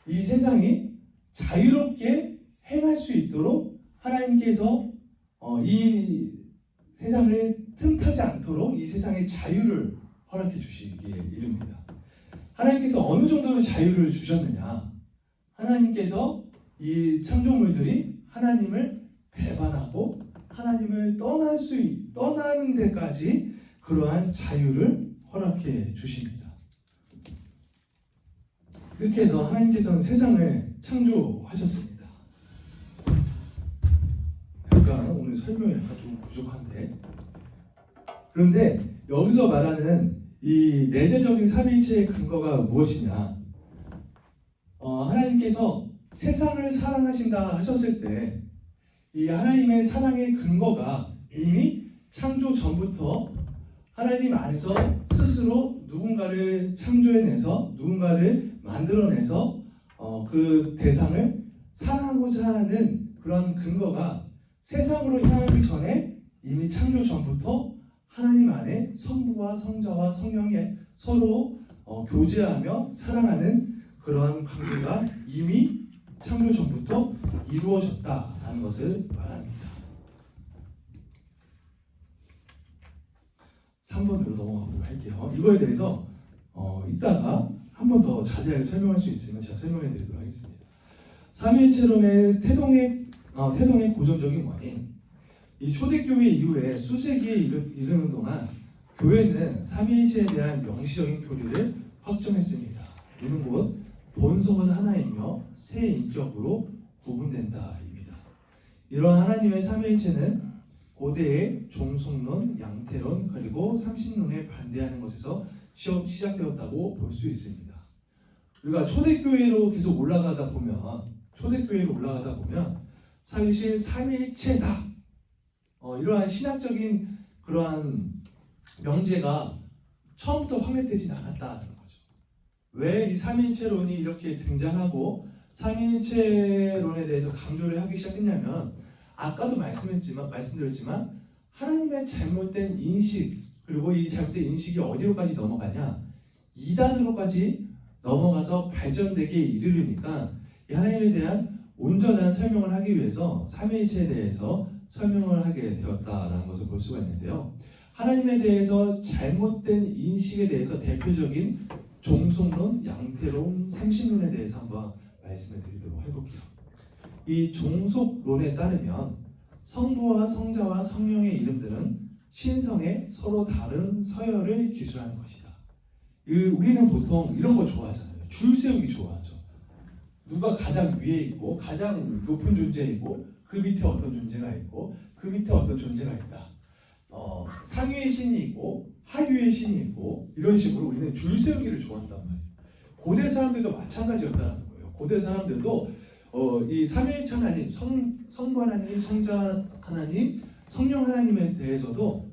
이 세상이 자유롭게 행할 수 있도록 하나님께서 이 세상을 틈타지 않도록 이 세상에 자유를 허락해 주시기에 이릅니다. 하나님께서 어느 정도로 자유를 주셨느냐? 하나님께서 이 창조물들이 하나님을 배반하고 하나님을 떠나는 데까지 그러한 자유를 허락해 주십니다. 그렇게 해서 하나님께서는 세상을 창조하셨습니다. 오늘 설명이 약간 좀 부족한데, 그런데 여기서 말하는 이 내재적인 삼위일체의 근거가 무엇이냐? 하나님께서 세상을 사랑하신다 하셨을 때 이 하나님의 사랑의 근거가 이미 창조 전부터 하나님 안에서 스스로 누군가를 창조해내서 누군가를 만들어내서 그 대상을 사랑하고자 하는 그런 근거가 세상으로 향하기 전에 이미 창조 전부터 하나님 안에 성부와 성자와 성령이 서로 교제하며 사랑하는 그러한 관계가 이미 창조 전부터 이루어졌다는 것을 말합니다. 3번으로 넘어가도록 할게요. 이거에 대해서 이따가 한 번 더 자세하게 설명할 수 있으면 제가 설명해 드리도록 하겠습니다. 삼위일체론의 태동의 고전적인 원인, 이 초대교회 이후에 수세기에 이르는 동안 교회는 삼위일체에 대한 명시적인 교리를 확정했습니다. 이는 곧 본성은 하나이며 세 인격으로 구분된다입니다. 이러한 하나님의 삼위일체는 고대의 종속론, 양태론, 그리고 삼신론에 반대하는 것에서 시작되었다고 볼 수 있습니다. 우리가 초대교회로 계속 올라가다 보면 사실 삼위일체다. 이러한 신학적인 그러한 명제가 처음부터 확립되진 않았다는 거죠. 왜 이 삼위일체론이 이렇게 등장하고 삼위일체론에 대해서 강조를 하기 시작했냐면 아까도 말씀드렸지만 하나님의 잘못된 인식 그리고 이 잘못된 인식이 어디로까지 넘어가냐 이단으로까지 넘어가서 발전되게 이르르니까 이 하나님에 대한 온전한 설명을 하기 위해서 삼위일체에 대해서 설명을 하게 되었다라는 것을 볼 수가 있는데요. 하나님에 대해서 잘못된 인식에 대해서 대표적인 종속론, 양태론, 삼신론에 대해서 한번 말씀을 드리도록 해볼게요. 이 종속론에 따르면 성부와 성자와 성령의 이름들은 신성의 서로 다른 서열을 기술하는 것이다. 우리는 보통 이런 거 좋아하잖아요. 줄 세우기 좋아하죠. 누가 가장 위에 있고 가장 높은 존재이고 그 밑에 어떤 존재가 있고 그 밑에 어떤 존재가 있다. 상위의 신이 있고 하위의 신이 있고 이런 식으로 우리는 줄 세우기를 좋아한단 말이에요. 고대 사람들도 마찬가지였다는 거예요. 고대 사람들도 이 삼위일체 하나님, 성부 하나님, 성자 하나님, 성령 하나님에 대해서도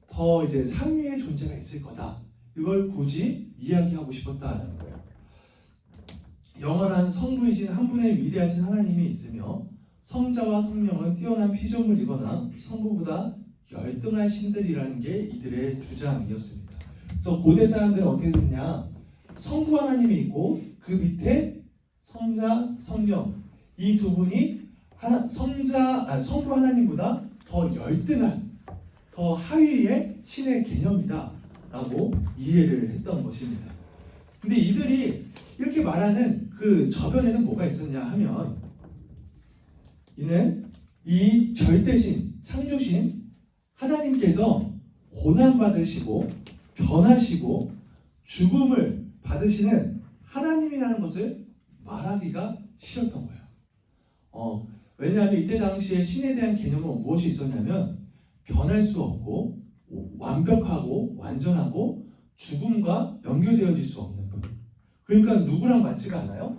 더 이제 상위의 존재가 있을 거다. 이걸 굳이 이야기하고 싶었다는 거예요. 영원한 성부이신 한 분의 위대하신 하나님이 있으며 성자와 성령은 뛰어난 피조물이거나 성부보다 열등한 신들이라는 게 이들의 주장이었습니다. 그래서 고대 사람들은 어떻게 됐냐? 성부 하나님이 있고 그 밑에 성자, 성령 이 두 분이 성부 하나님보다 더 열등한 더 하위의 신의 개념이다라고 이해를 했던 것입니다. 근데 이들이 이렇게 말하는 그 저변에는 뭐가 있었냐 하면 이는 이 절대신, 창조신 하나님께서 고난받으시고 변하시고 죽음을 받으시는 하나님이라는 것을 말하기가 싫었던 거예요. 왜냐하면 이때 당시에 신에 대한 개념은 무엇이 있었냐면 변할 수 없고 완벽하고 완전하고 죽음과 연결되어질 수 없는 분. 그러니까 누구랑 맞지가 않아요?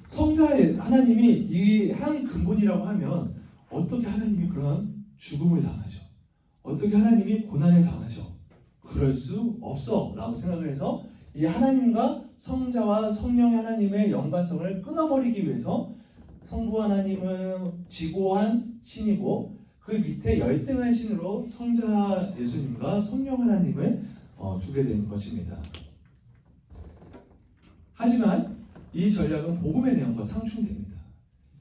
성자의 하나님이 이 한 근본이라고 하면 어떻게 하나님이 그런 죽음을 당하죠? 어떻게 하나님이 고난을 당하죠? 그럴 수 없어 라고 생각을 해서 이 하나님과 성자와 성령 하나님의 연관성을 끊어버리기 위해서 성부 하나님은 지고한 신이고 그 밑에 열등한 신으로 성자 예수님과 성령 하나님을 주게 된 것입니다. 하지만 이 전략은 복음의 내용과 상충됩니다.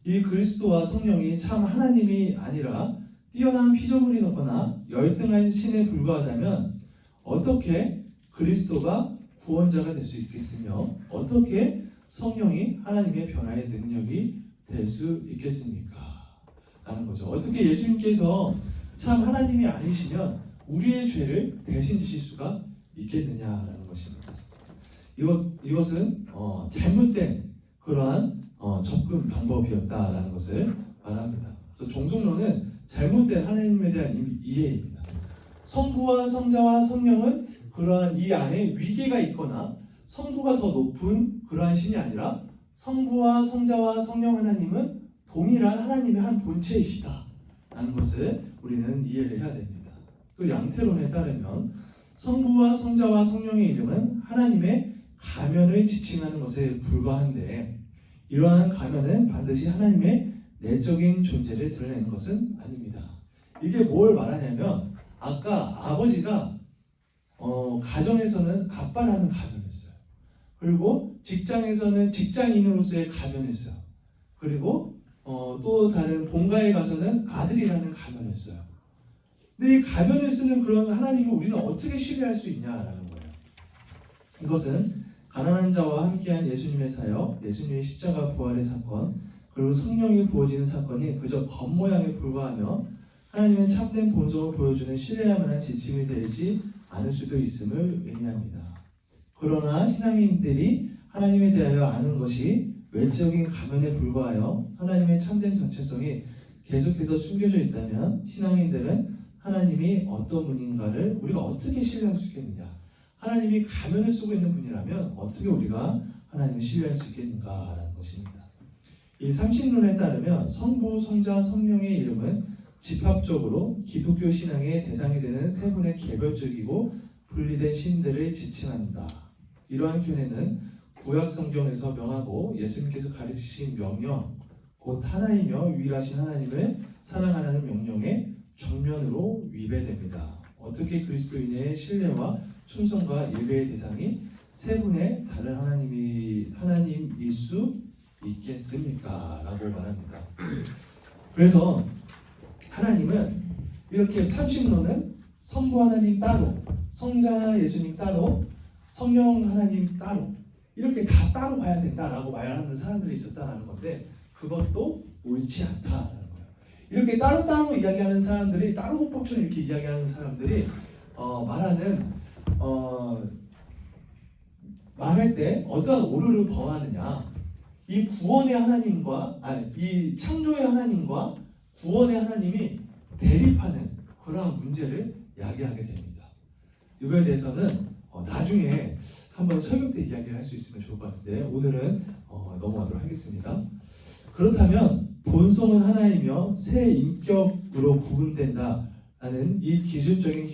이 그리스도와 성령이 참 하나님이 아니라 뛰어난 피조물이거나 열등한 신에 불과하다면 어떻게 그리스도가 구원자가 될 수 있겠으며 어떻게 성령이 하나님의 변화의 능력이 될 수 있겠습니까? 라는 거죠. 어떻게 예수님께서 참 하나님이 아니시면 우리의 죄를 대신 지실 수가 있겠느냐라는 것입니다. 이것은 잘못된 그러한 접근 방법이었다라는 것을 말합니다. 그래서 종속론은 잘못된 하나님에 대한 이해입니다. 성부와 성자와 성령은 그러한 이 안에 위계가 있거나 성부가 더 높은 그러한 신이 아니라 성부와 성자와 성령 하나님은 동일한 하나님의 한 본체이시다 라는 것을 우리는 이해를 해야 됩니다. 또 양태론에 따르면 성부와 성자와 성령의 이름은 하나님의 가면을 지칭하는 것에 불과한데 이러한 가면은 반드시 하나님의 내적인 존재를 드러내는 것은 아닙니다. 이게 뭘 말하냐면 아까 아버지가 가정에서는 아빠라는 가면이었어요. 그리고 직장에서는 직장인으로서의 가면이었어요. 그리고 또 다른 본가에 가서는 아들이라는 가면이었어요. 근데 이 가면을 쓰는 그런 하나님을 우리는 어떻게 신뢰할 수 있냐라는 거예요. 이것은 가난한 자와 함께한 예수님의 사역, 예수님의 십자가 부활의 사건, 그리고 성령이 부어지는 사건이 그저 겉모양에 불과하며 하나님은 참된 본성을 보여주는 신뢰할 만한 지침이 되지 않을 수도 있음을 의미합니다. 그러나 신앙인들이 하나님에 대하여 아는 것이 외적인 가면에 불과하여 하나님의 참된 정체성이 계속해서 숨겨져 있다면 신앙인들은 하나님이 어떤 분인가를 우리가 어떻게 신뢰할 수 있겠느냐? 하나님이 가면을 쓰고 있는 분이라면 어떻게 우리가 하나님을 신뢰할 수 있겠는가라는 것입니다. 이 삼신론에 따르면 성부, 성자, 성령의 이름은 집합적으로 기독교 신앙의 대상이 되는 세 분의 개별적이고 분리된 신들을 지칭한다. 이러한 견해는 구약 성경에서 명하고 예수님께서 가르치신 명령, 곧 하나이며 유일하신 하나님을 사랑하라는 명령에 정면으로 위배됩니다. 어떻게 그리스도인의 신뢰와 충성과 예배의 대상이 세 분의 다른 하나님일 수 있겠습니까? 라고 말합니다. 그래서 하나님은 이렇게 삼신론은 성부 하나님 따로, 성자 예수님 따로, 성령 하나님 따로 이렇게 다 따로 봐야 된다라고 말하는 사람들이 있었다는 건데 그것도 옳지 않다라는 거예요. 이렇게 따로따로 이야기하는 사람들이 따로 법처럼 이렇게 이야기하는 사람들이 말할 때 어떠한 오류를 범하느냐? 이 구원의 하나님과 이 창조의 하나님과 구원의 하나님이 대립하는 그러한 문제를 야기하게 됩니다. 이거에 대해서는 나중에 한번 설교 때 이야기를 할 수 있으면 좋을 것 같은데 오늘은 넘어가도록 하겠습니다. 그렇다면 본성은 하나이며 세 인격으로 구분된다라는 이 기술적인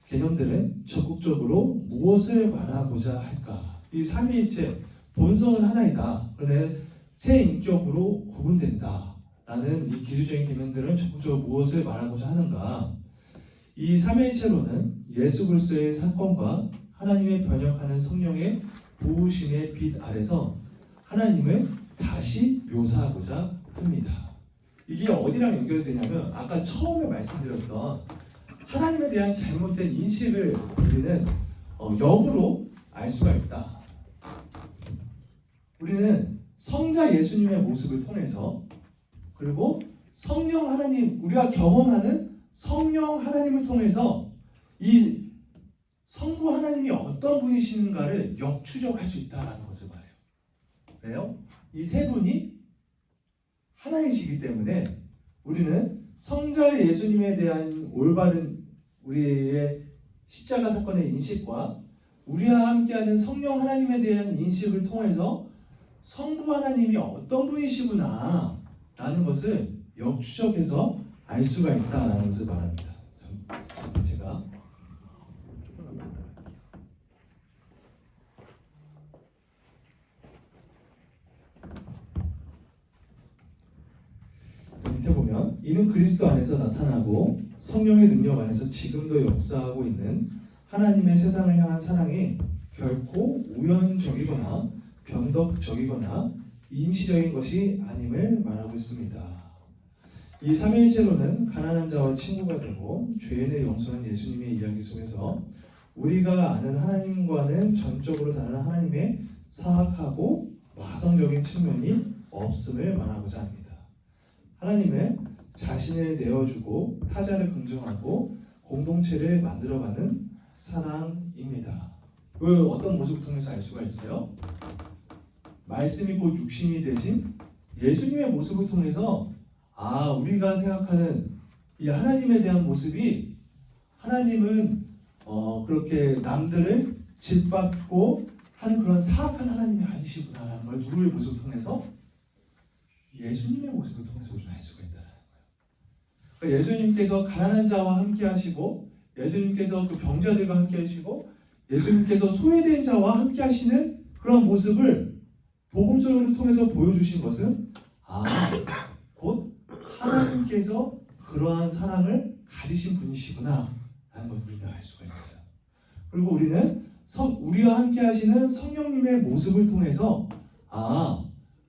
개념들은 적극적으로 무엇을 말하고자 할까? 이 삼위일체 본성은 하나이다. 그런데 세 인격으로 구분된다라는 이 기술적인 개념들은 적극적으로 무엇을 말하고자 하는가? 이 삼위일체로는 예수 그리스도의 사건과 하나님의 변혁하는 성령의 도우심의 빛 아래서 하나님을 다시 묘사하고자 합니다. 이게 어디랑 연결되냐면 아까 처음에 말씀드렸던 하나님에 대한 잘못된 인식을 우리는 역으로 알 수가 있다. 우리는 성자 예수님의 모습을 통해서 그리고 성령 하나님, 우리가 경험하는 성령 하나님을 통해서 이 성부 하나님이 어떤 분이시는가를 역추적할 수 있다는 것을 말해요. 왜요? 이 세 분이 하나이시기 때문에 우리는 성자 예수님에 대한 올바른 우리의 십자가 사건의 인식과 우리와 함께하는 성령 하나님에 대한 인식을 통해서 성부 하나님이 어떤 분이시구나 라는 것을 역추적해서 알 수가 있다는 것을 말합니다. 제가 조금만 만들어볼게요. 밑에 보면 이는 그리스도 안에서 나타나고 성령의 능력 안에서 지금도 역사하고 있는 하나님의 세상을 향한 사랑이 결코 우연적이거나 변덕적이거나 임시적인 것이 아님을 말하고 있습니다. 이 삼위일체로는 가난한 자와 친구가 되고 죄인의 용서는 예수님의 이야기 속에서 우리가 아는 하나님과는 전적으로 다른 하나님의 사악하고 와성적인 측면이 없음을 말하고자 합니다. 하나님은 자신을 내어주고 타자를 긍정하고 공동체를 만들어가는 사랑입니다. 그 어떤 모습을 통해서 알 수가 있어요? 말씀이 곧 육신이 되신 예수님의 모습을 통해서 우리가 생각하는 이 하나님에 대한 모습이 하나님은 그렇게 남들을 짓밟고 하는 그런 사악한 하나님이 아니시구나라는 걸 누구의 모습을 통해서? 예수님의 모습을 통해서 우리가 알 수가 있다는 거예요. 그러니까 예수님께서 가난한 자와 함께 하시고 예수님께서 그 병자들과 함께 하시고 예수님께서 소외된 자와 함께 하시는 그런 모습을 복음서를 통해서 보여주신 것은 곧 하나님께서 그러한 사랑을 가지신 분이시구나 라는 것을 우리가 알 수가 있어요. 그리고 우리는 우리와 함께 하시는 성령님의 모습을 통해서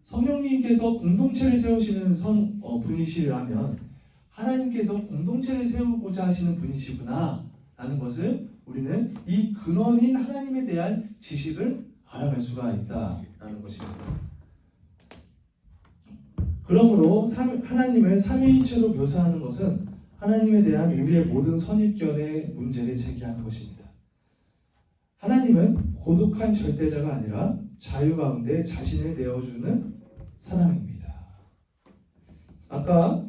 성령님께서 공동체를 세우시는 분이시라면 하나님께서 공동체를 세우고자 하시는 분이시구나 라는 것을 우리는 이 근원인 하나님에 대한 지식을 알아갈 수가 있다라는 것입니다. 그러므로 하나님을 삼위일체로 묘사하는 것은 하나님에 대한 우리의 모든 선입견의 문제를 제기하는 것입니다. 하나님은 고독한 절대자가 아니라 자유 가운데 자신을 내어주는 사랑입니다. 아까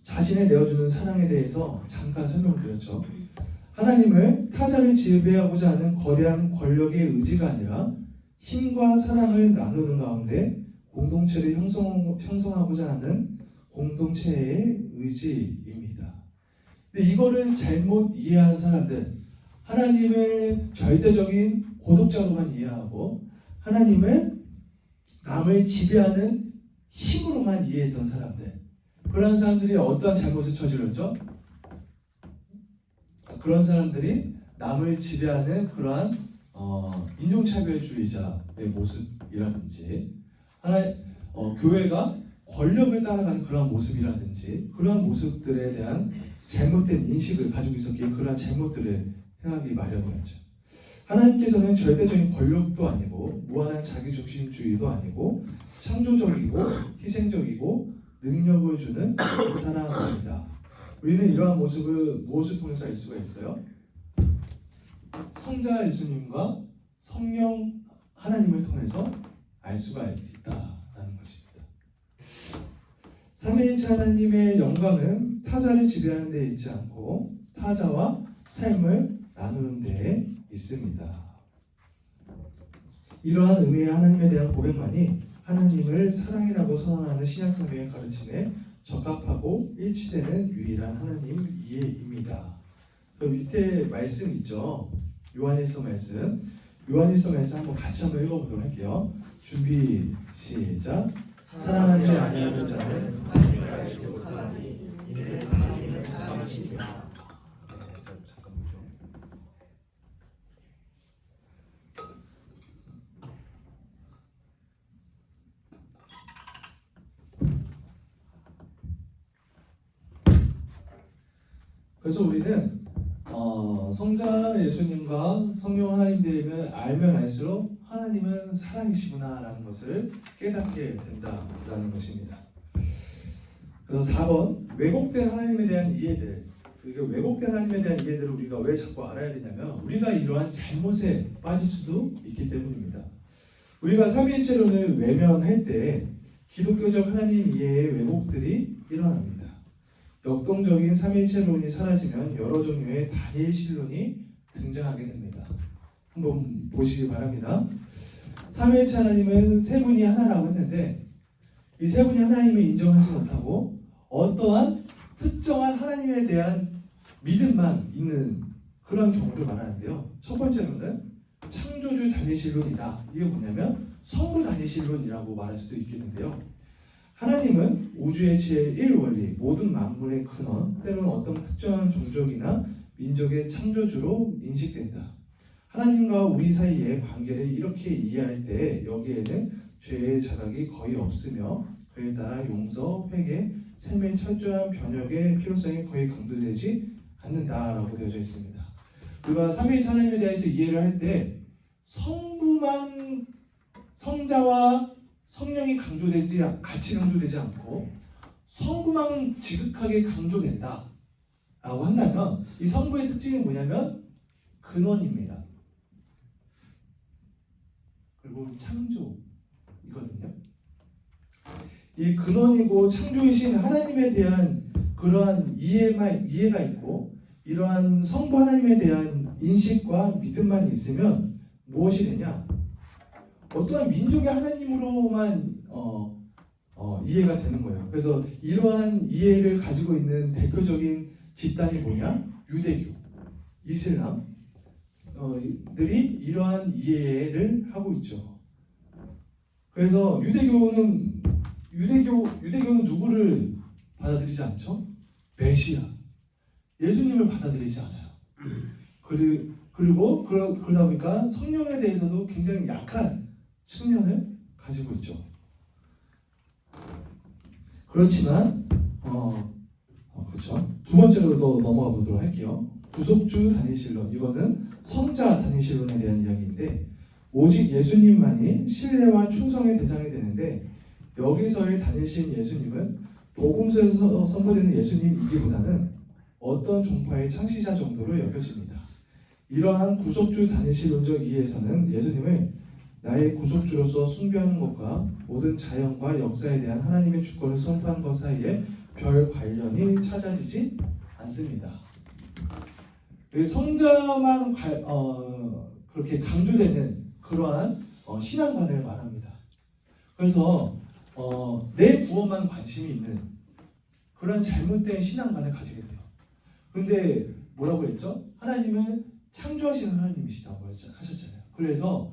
자신을 내어주는 사랑에 대해서 잠깐 설명드렸죠. 하나님을 타자를 지배하고자 하는 거대한 권력의 의지가 아니라 힘과 사랑을 나누는 가운데 공동체를 형성하고자 하는 공동체의 의지입니다. 근데 이거를 잘못 이해한 사람들, 하나님을 절대적인 고독자로만 이해하고 하나님을 남을 지배하는 힘으로만 이해했던 사람들, 그런 사람들이 어떠한 잘못을 저질렀죠? 그런 사람들이 남을 지배하는 그러한 인종차별주의자의 모습이라든지 교회가 권력을 따라가는 그러한 모습이라든지 그러한 모습들에 대한 잘못된 인식을 가지고 있었기에 그러한 잘못들을 행하기 마련이었죠. 하나님께서는 절대적인 권력도 아니고 무한한 자기중심주의도 아니고 창조적이고 희생적이고 능력을 주는 사랑입니다. 우리는 이러한 모습을 무엇을 통해서 알 수가 있어요? 성자 예수님과 성령 하나님을 통해서 알 수가 있다라는 것입니다. 삼위일체 하나님의 영광은 타자를 지배하는 데 있지 않고 타자와 삶을 나누는 데 있습니다. 이러한 의미의 하나님에 대한 고백만이 하나님을 사랑이라고 선언하는 신약성경의 가르침에 적합하고 일치되는 유일한 하나님 이해입니다. 그 밑에 말씀 있죠? 요한일서 말씀. 요한일서 말씀 한번 같이 한번 읽어보도록 할게요. 준비 시작. 사랑하지 아니하는 자는 하나님을 알지 못하나니 이는 하나님은 사랑이시니라. 그래서 우리는 성자 예수님과 성령 하나님을 알면 알수록 하나님은 사랑이시구나라는 것을 깨닫게 된다라는 것입니다. 그래서 4번 왜곡된 하나님에 대한 이해들. 그리고 왜곡된 하나님에 대한 이해들을 우리가 왜 자꾸 알아야 되냐면 우리가 이러한 잘못에 빠질 수도 있기 때문입니다. 우리가 삼위일체론을 외면할 때 기독교적 하나님 이해의 왜곡들이 일어납니다. 역동적인 삼위일체론이 사라지면 여러 종류의 단일 신론이 등장하게 됩니다. 한번 보시기 바랍니다. 삼위일체 하나님은 세 분이 하나라고 했는데 이 세 분이 하나님을 인정하지 못하고 어떠한 특정한 하나님에 대한 믿음만 있는 그런 경우를 말하는데요. 첫 번째로는 창조주 단일 신론이다. 이게 뭐냐면 성부 단일 신론이라고 말할 수도 있겠는데요. 하나님은 우주의 지혜의 일원리, 모든 만물의 근원, 때로는 어떤 특정한 종족이나 민족의 창조주로 인식된다. 하나님과 우리 사이의 관계를 이렇게 이해할 때 여기에는 죄의 자각이 거의 없으며 그에 따라 용서, 회개, 셈의 철저한 변혁의 필요성이 거의 강조되지 않는다라고 되어져 있습니다. 우리가 삼위일체 하나님에 대해서 이해를 할 때 성부만 성자와 성령이 같이 강조되지 않고 성부만 지극하게 강조된다 라고 한다면 이 성부의 특징이 뭐냐면 근원입니다. 그리고 창조이거든요. 이 근원이고 창조이신 하나님에 대한 그러한 이해가 있고 이러한 성부 하나님에 대한 인식과 믿음만 있으면 무엇이 되냐? 어떠한 민족의 하나님으로만 이해가 되는 거예요. 그래서 이러한 이해를 가지고 있는 대표적인 집단이 뭐냐? 유대교, 이슬람 들이 이러한 이해를 하고 있죠. 그래서 유대교는 누구를 받아들이지 않죠? 메시아, 예수님을 받아들이지 않아요. 그리고 그러다 보니까 성령에 대해서도 굉장히 약한 측면을 가지고 있죠. 그렇지만 그렇죠. 두 번째로 더 넘어가 보도록 할게요. 구속주 단일신론. 이것은 성자 단일신론에 대한 이야기인데 오직 예수님만이 신뢰와 충성의 대상이 되는데 여기서의 단일신 예수님은 복음서에서 선포되는 예수님이기보다는 어떤 종파의 창시자 정도로 여겨집니다. 이러한 구속주 단일신론적 이해에서는 예수님을 나의 구속주로서 숭배하는 것과 모든 자연과 역사에 대한 하나님의 주권을 선포한 것 사이에 별 관련이 찾아지지 않습니다. 성자만 그렇게 강조되는 그러한 신앙관을 말합니다. 그래서 내 구원만 관심이 있는 그런 잘못된 신앙관을 가지게 돼요. 그런데 뭐라고 했죠? 하나님은 창조하시는 하나님이시다고 하셨잖아요. 그래서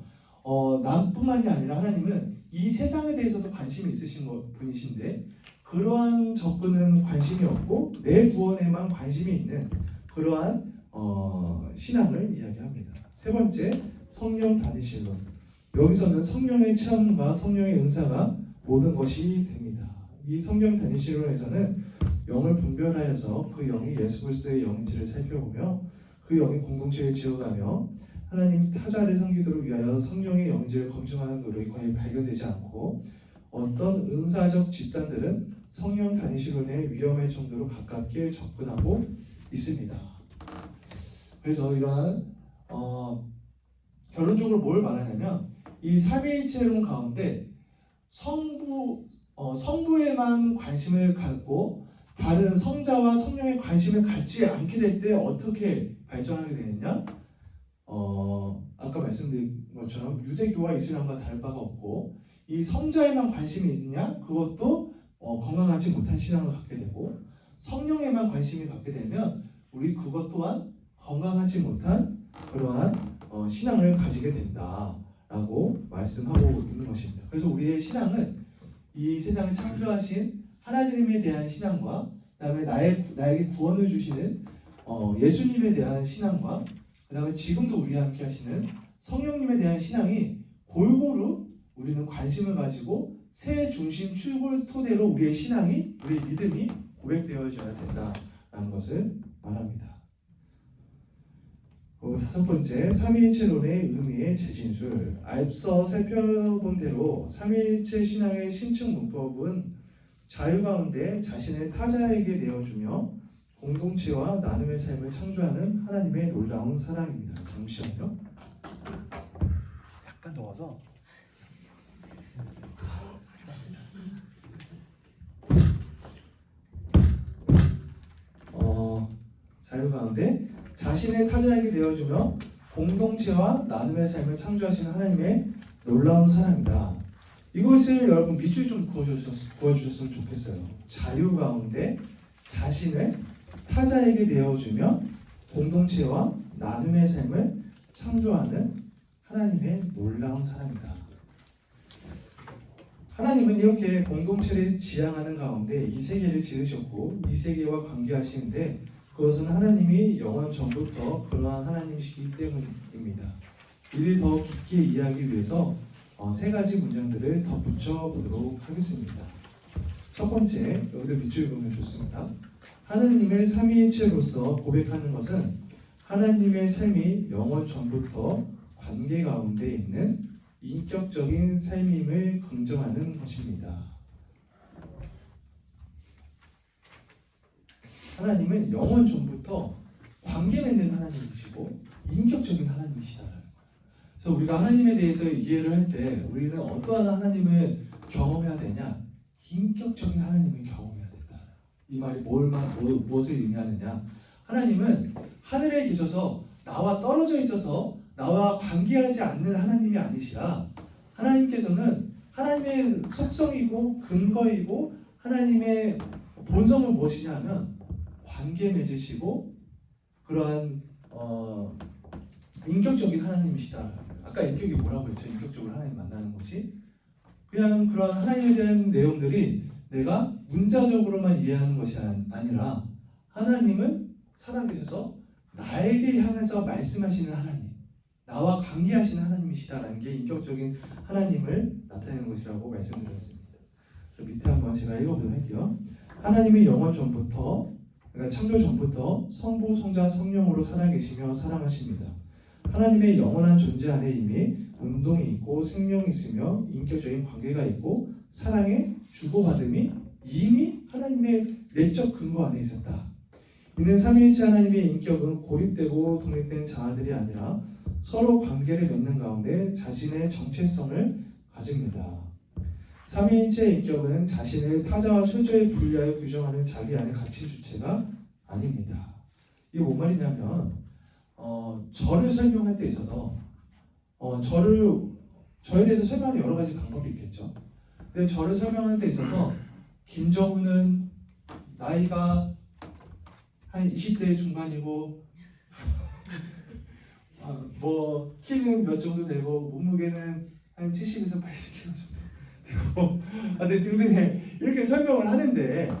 남뿐만이 아니라 하나님은 이 세상에 대해서도 관심이 있으신 분이신데 그러한 접근은 관심이 없고 내 구원에만 관심이 있는 그러한 신앙을 이야기합니다. 세 번째, 성령 단위신론. 여기서는 성령의 체험과 성령의 은사가 모든 것이 됩니다. 이 성령 단위신론에서는 영을 분별하여서 그 영이 예수 그리스도의 영인지를 살펴보며 그 영이 공동체에 지어가며 하나님 타자를 섬기도록 위하여 성령의 영지를 검증하는 노력이 거의 발견되지 않고 어떤 은사적 집단들은 성령 단위신론의 위험할 정도로 가깝게 접근하고 있습니다. 그래서 이러한 결론적으로 뭘 말하냐면 이 삼위일체론 가운데 성부에만 관심을 갖고 다른 성자와 성령의 관심을 갖지 않게 될 때 어떻게 발전하게 되느냐? 아까 말씀드린 것처럼 유대교와 이슬람과 다를 바가 없고 이 성자에만 관심이 있느냐? 그것도 건강하지 못한 신앙을 갖게 되고 성령에만 관심이 갖게 되면 우리 그것 또한 건강하지 못한 그러한 신앙을 가지게 된다라고 말씀하고 있는 것입니다. 그래서 우리의 신앙은 이 세상을 창조하신 하나님에 대한 신앙과 그다음에 나에게 구원을 주시는 예수님에 대한 신앙과 그다음에 지금도 우리와 함께 하시는 성령님에 대한 신앙이 골고루 우리는 관심을 가지고 새 중심 출골 토대로 우리의 신앙이 우리의 믿음이 고백되어져야 된다라는 것을 말합니다. 다섯 번째, 삼위일체론의 의미의 재진술. 앞서 살펴본 대로 삼위일체 신앙의 심층 문법은 자유 가운데 자신을 타자에게 내어주며 공동체와 나눔의 삶을 창조하는 하나님의 놀라운 사랑입니다. 잠시만요. 약간 더워서. 자유 가운데 자신의 타자에게 내어주며 공동체와 나눔의 삶을 창조하시는 하나님의 놀라운 사랑이다. 이것을 여러분 밑줄 좀 그어주셨으면 좋겠어요. 자유 가운데 자신을 타자에게 내어주며 공동체와 나눔의 삶을 창조하는 하나님의 놀라운 사랑이다. 하나님은 이렇게 공동체를 지향하는 가운데 이 세계를 지으셨고 이 세계와 관계하시는데 그것은 하나님이 영원 전부터 그러한 하나님이시기 때문입니다. 이를 더 깊게 이해하기 위해서 세 가지 문장들을 덧붙여 보도록 하겠습니다. 첫 번째, 여기도 밑줄 보면 좋습니다. 하나님의 삼위일체로서 고백하는 것은 하나님의 삶이 영원 전부터 관계 가운데 있는 인격적인 삶임을 긍정하는 것입니다. 하나님은 영원 전부터 관계 맺는 하나님이시고 인격적인 하나님이시다라는 거예요. 그래서 우리가 하나님에 대해서 이해를 할 때 우리는 어떠한 하나님을 경험해야 되냐? 인격적인 하나님을 경험해야 된다. 이 말이 무엇을 의미하느냐? 하나님은 하늘에 계셔서 나와 떨어져 있어서 나와 관계하지 않는 하나님이 아니시라 하나님께서는 하나님의 속성이고 근거이고 하나님의 본성은 무엇이냐 하면 관계 맺으시고 그러한 인격적인 하나님이시다. 아까 인격이 뭐라고 했죠? 인격적으로 하나님 만나는 것이 그냥 그런 하나님에 대한 내용들이 내가 문자적으로만 이해하는 것이 아니라 하나님은 살아계셔서 나에게 향해서 말씀하시는 하나님, 나와 관계하시는 하나님이시다라는 게 인격적인 하나님을 나타내는 것이라고 말씀드렸습니다. 밑에 한번 제가 읽어보도록 할게요. 하나님이 영원 전부터 그러니까 창조 전부터 성부, 성자, 성령으로 살아계시며 사랑하십니다. 하나님의 영원한 존재 안에 이미 운동이 있고 생명이 있으며 인격적인 관계가 있고 사랑의 주고받음이 이미 하나님의 내적 근거 안에 있었다. 이는 삼위일체 하나님의 인격은 고립되고 독립된 자아들이 아니라 서로 관계를 맺는 가운데 자신의 정체성을 가집니다. 삼위일체의 인격은 자신을 타자와 철저히 분리하여 규정하는 자기 안에 갇힌 주체가 아닙니다. 이게 뭔 말이냐면 저를 설명할 때 있어서 저에 대해서 설명하는 여러 가지 방법이 있겠죠. 근데 저를 설명하는 데 있어서 김정우는 나이가 한 20대 중반이고 뭐 키는 몇 정도 되고 몸무게는 한 70에서 80kg 정도 되고 등등해 이렇게 설명을 하는데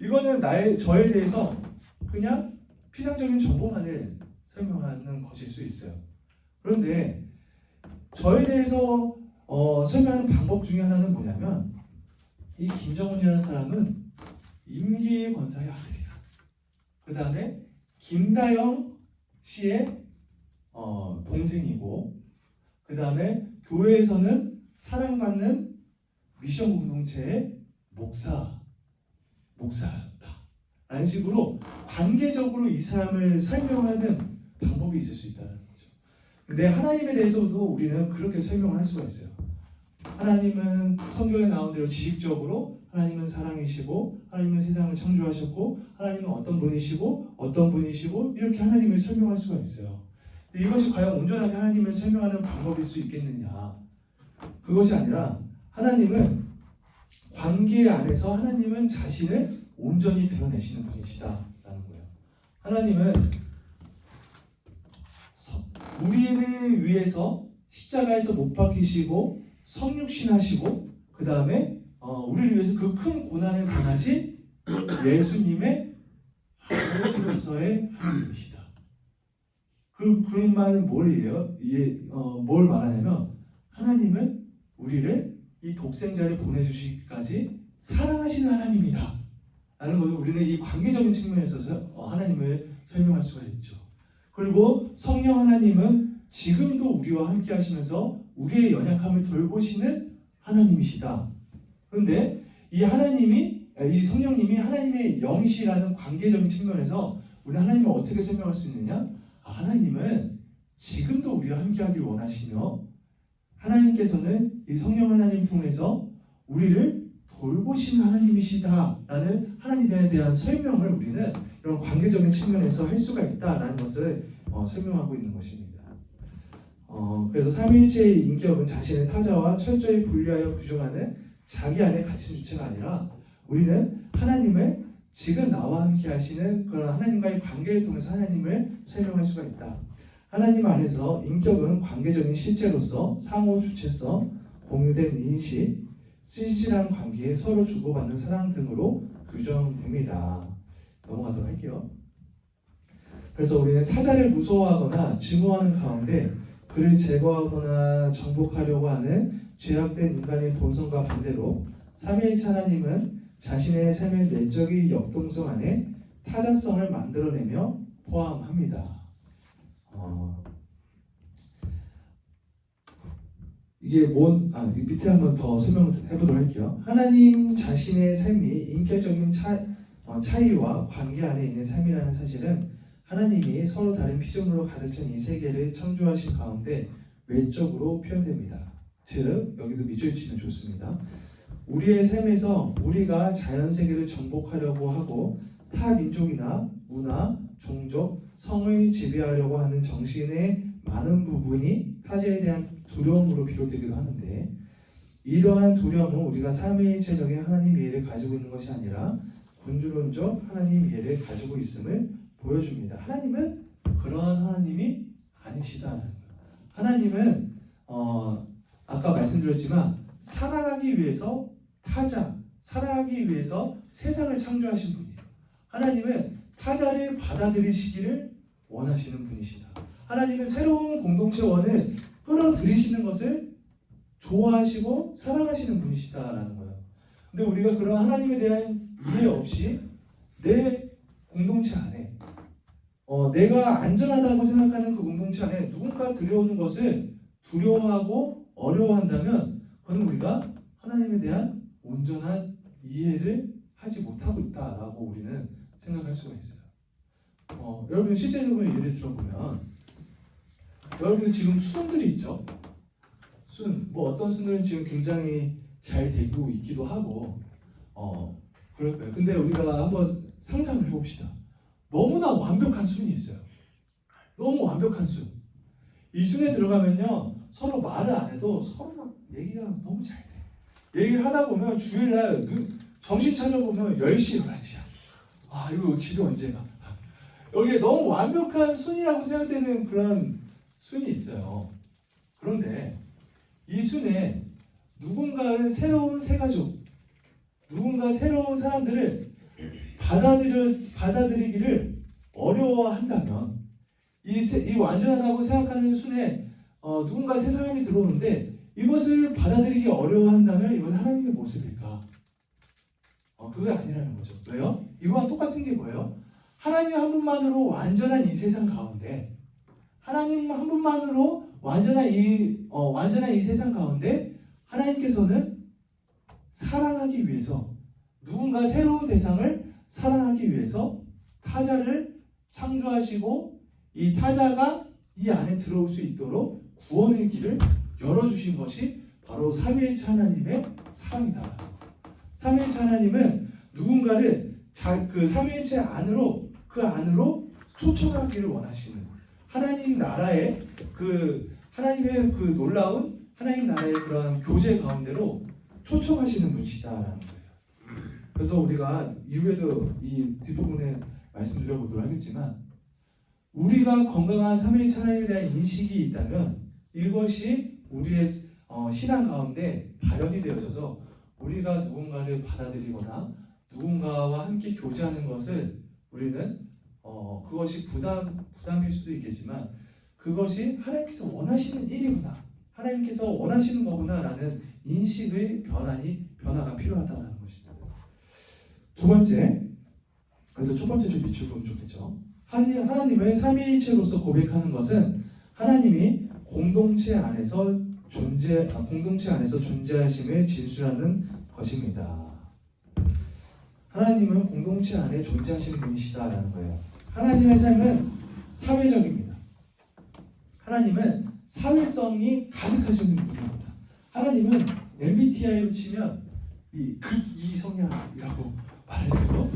이거는 저에 대해서 그냥 피상적인 정보만을 설명하는 것일 수 있어요. 그런데 저에 대해서 설명하는 방법 중에 하나는 뭐냐면 이 김정훈이라는 사람은 임기 권사의 아들이다. 그 다음에 김다영 씨의 동생이고 그 다음에 교회에서는 사랑받는 미션 공동체의 목사였다. 라는 식으로 관계적으로 이 사람을 설명하는 방법이 있을 수 있다는 거죠. 근데 하나님에 대해서도 우리는 그렇게 설명을 할 수가 있어요. 하나님은 성경에 나온 대로 지식적으로 하나님은 사랑이시고 하나님은 세상을 창조하셨고 하나님은 어떤 분이시고 이렇게 하나님을 설명할 수가 있어요. 근데 이것이 과연 온전하게 하나님을 설명하는 방법일 수 있겠느냐? 그것이 아니라 하나님은 관계 안에서 하나님은 자신을 온전히 드러내시는 분이시다라는 거예요. 하나님은 우리를 위해서 십자가에서 못 박히시고 성육신하시고 그 다음에 우리를 위해서 그 큰 고난을 당하신 예수님의 아버지로서의 하나님이시다. 그런 말은 뭘 말하냐면 하나님은 우리를 이 독생자를 보내주시기까지 사랑하시는 하나님이다 라는 것을 우리는 이 관계적인 측면에서 하나님을 설명할 수가 있죠. 그리고 성령 하나님은 지금도 우리와 함께 하시면서 우리의 연약함을 돌보시는 하나님이시다. 그런데 이 성령님이 하나님의 영이시라는 관계적인 측면에서 우리 하나님을 어떻게 설명할 수 있느냐? 하나님은 지금도 우리와 함께 하길 원하시며 하나님께서는 이 성령 하나님 통해서 우리를 돌보시는 하나님이시다라는 하나님에 대한 설명을 우리는 이런 관계적인 측면에서 할 수가 있다라는 것을 설명하고 있는 것입니다. 그래서 삼위일체의 인격은 자신의 타자와 철저히 분리하여 규정하는 자기 안에 갇힌 주체가 아니라 우리는 하나님을 지금 나와 함께 하시는 그런 하나님과의 관계를 통해서 하나님을 설명할 수가 있다. 하나님 안에서 인격은 관계적인 실제로서 상호 주체성, 공유된 인식, 진실한 관계에 서로 주고받는 사랑 등으로 규정됩니다. 넘어가도록 할게요. 그래서 우리는 타자를 무서워하거나 증오하는 가운데 그를 제거하거나 정복하려고 하는 죄악된 인간의 본성과 반대로 삼위일체 하나님은 자신의 삶의 내적인 역동성 안에 타자성을 만들어내며 포함합니다. 이게 밑에 한번 더 설명을 해보도록 할게요. 하나님 자신의 삶이 인격적인 차이와 관계 안에 있는 삶이라는 사실은 하나님이 서로 다른 피조물로 가득 찬 이 세계를 창조하신 가운데 외적으로 표현됩니다. 즉 여기도 밑줄 치면 좋습니다. 우리의 삶에서 우리가 자연세계를 정복하려고 하고 타 민족이나 문화, 종족, 성을 지배하려고 하는 정신의 많은 부분이 타자에 대한 두려움으로 비롯되기도 하는데 이러한 두려움은 우리가 삼위일체적인 하나님 이해를 가지고 있는 것이 아니라 군주론적 하나님 이해를 가지고 있음을 보여줍니다. 하나님은 그러한 하나님이 아니시다는 거예요. 하나님은 아까 말씀드렸지만 사랑하기 위해서 사랑하기 위해서 세상을 창조하신 분이에요. 하나님은 타자를 받아들이시기를 원하시는 분이시다. 하나님은 새로운 공동체원을 끌어들이시는 것을 좋아하시고 사랑하시는 분이시다라는 거예요. 근데 우리가 그런 하나님에 대한 이해 없이 내 공동체 안에 내가 안전하다고 생각하는 그 공동체 안에 누군가 들여오는 것을 두려워하고 어려워한다면 그건 우리가 하나님에 대한 온전한 이해를 하지 못하고 있다라고 우리는 생각할 수가 있어요. 여러분 실제적으로 예를 들어보면 여러분 지금 순들이 있죠. 뭐 어떤 순들은 지금 굉장히 잘 되고 있기도 하고 그럴 거예요. 근데 우리가 한번 상상을 해봅시다. 너무나 완벽한 순이 있어요. 너무 완벽한 순. 이 순에 들어가면요 서로 말을 안 해도 서로 막 얘기가 너무 잘 돼. 얘기를 하다 보면 주일날 정신 차려보면 10시, 11시야. 아 이거 집에 언제 가? 여기에 너무 완벽한 순이라고 생각되는 그런 순이 있어요. 그런데 이 순에 누군가는 새로운 새가족, 누군가 새로운 사람들을 받아들이기를 어려워한다면 이 완전하다고 생각하는 순에 누군가 새 사람이 들어오는데 이것을 받아들이기 어려워한다면 이건 하나님의 모습일까? 그게 아니라는 거죠. 왜요? 이거와 똑같은 게 뭐예요? 하나님 한 분만으로 완전한 이 세상 가운데 하나님 한 분만으로 완전한 이 세상 가운데 하나님께서는 사랑하기 위해서 누군가 새로운 대상을 사랑하기 위해서 타자를 창조하시고 이 타자가 이 안에 들어올 수 있도록 구원의 길을 열어주신 것이 바로 삼위일체 하나님의 사랑이다. 삼위일체 하나님은 누군가를 그 삼위일체 안으로 그 안으로 초청하기를 원하시는 하나님 나라의 하나님의 그 놀라운 하나님 나라의 그런 교제 가운데로 초청하시는 분이시다라는 거예요. 그래서 우리가 이후에도 이 뒷부분에 말씀드려보도록 하겠지만 우리가 건강한 삼위일체 하나님에 대한 인식이 있다면 이것이 우리의 신앙 가운데 발현이 되어져서 우리가 누군가를 받아들이거나 누군가와 함께 교제하는 것을 우리는 그것이 부담일 수도 있겠지만 그것이 하나님께서 원하시는 일이구나, 하나님께서 원하시는 거구나라는 인식의 변화가 필요하다는 것입니다. 두 번째, 그래도 첫 번째 좀 밑줄 보면 좋겠죠. 하나님을 삼위일체로서 고백하는 것은 하나님이 공동체 안에서 존재하심을 진술하는 것입니다. 하나님은 공동체 안에 존재하시는 분이시다라는 거예요. 하나님의 삶은 사회적입니다. 하나님은 사회성이 가득하신 분입니다. 하나님은 MBTI로 치면 이 성향이라고 말할 수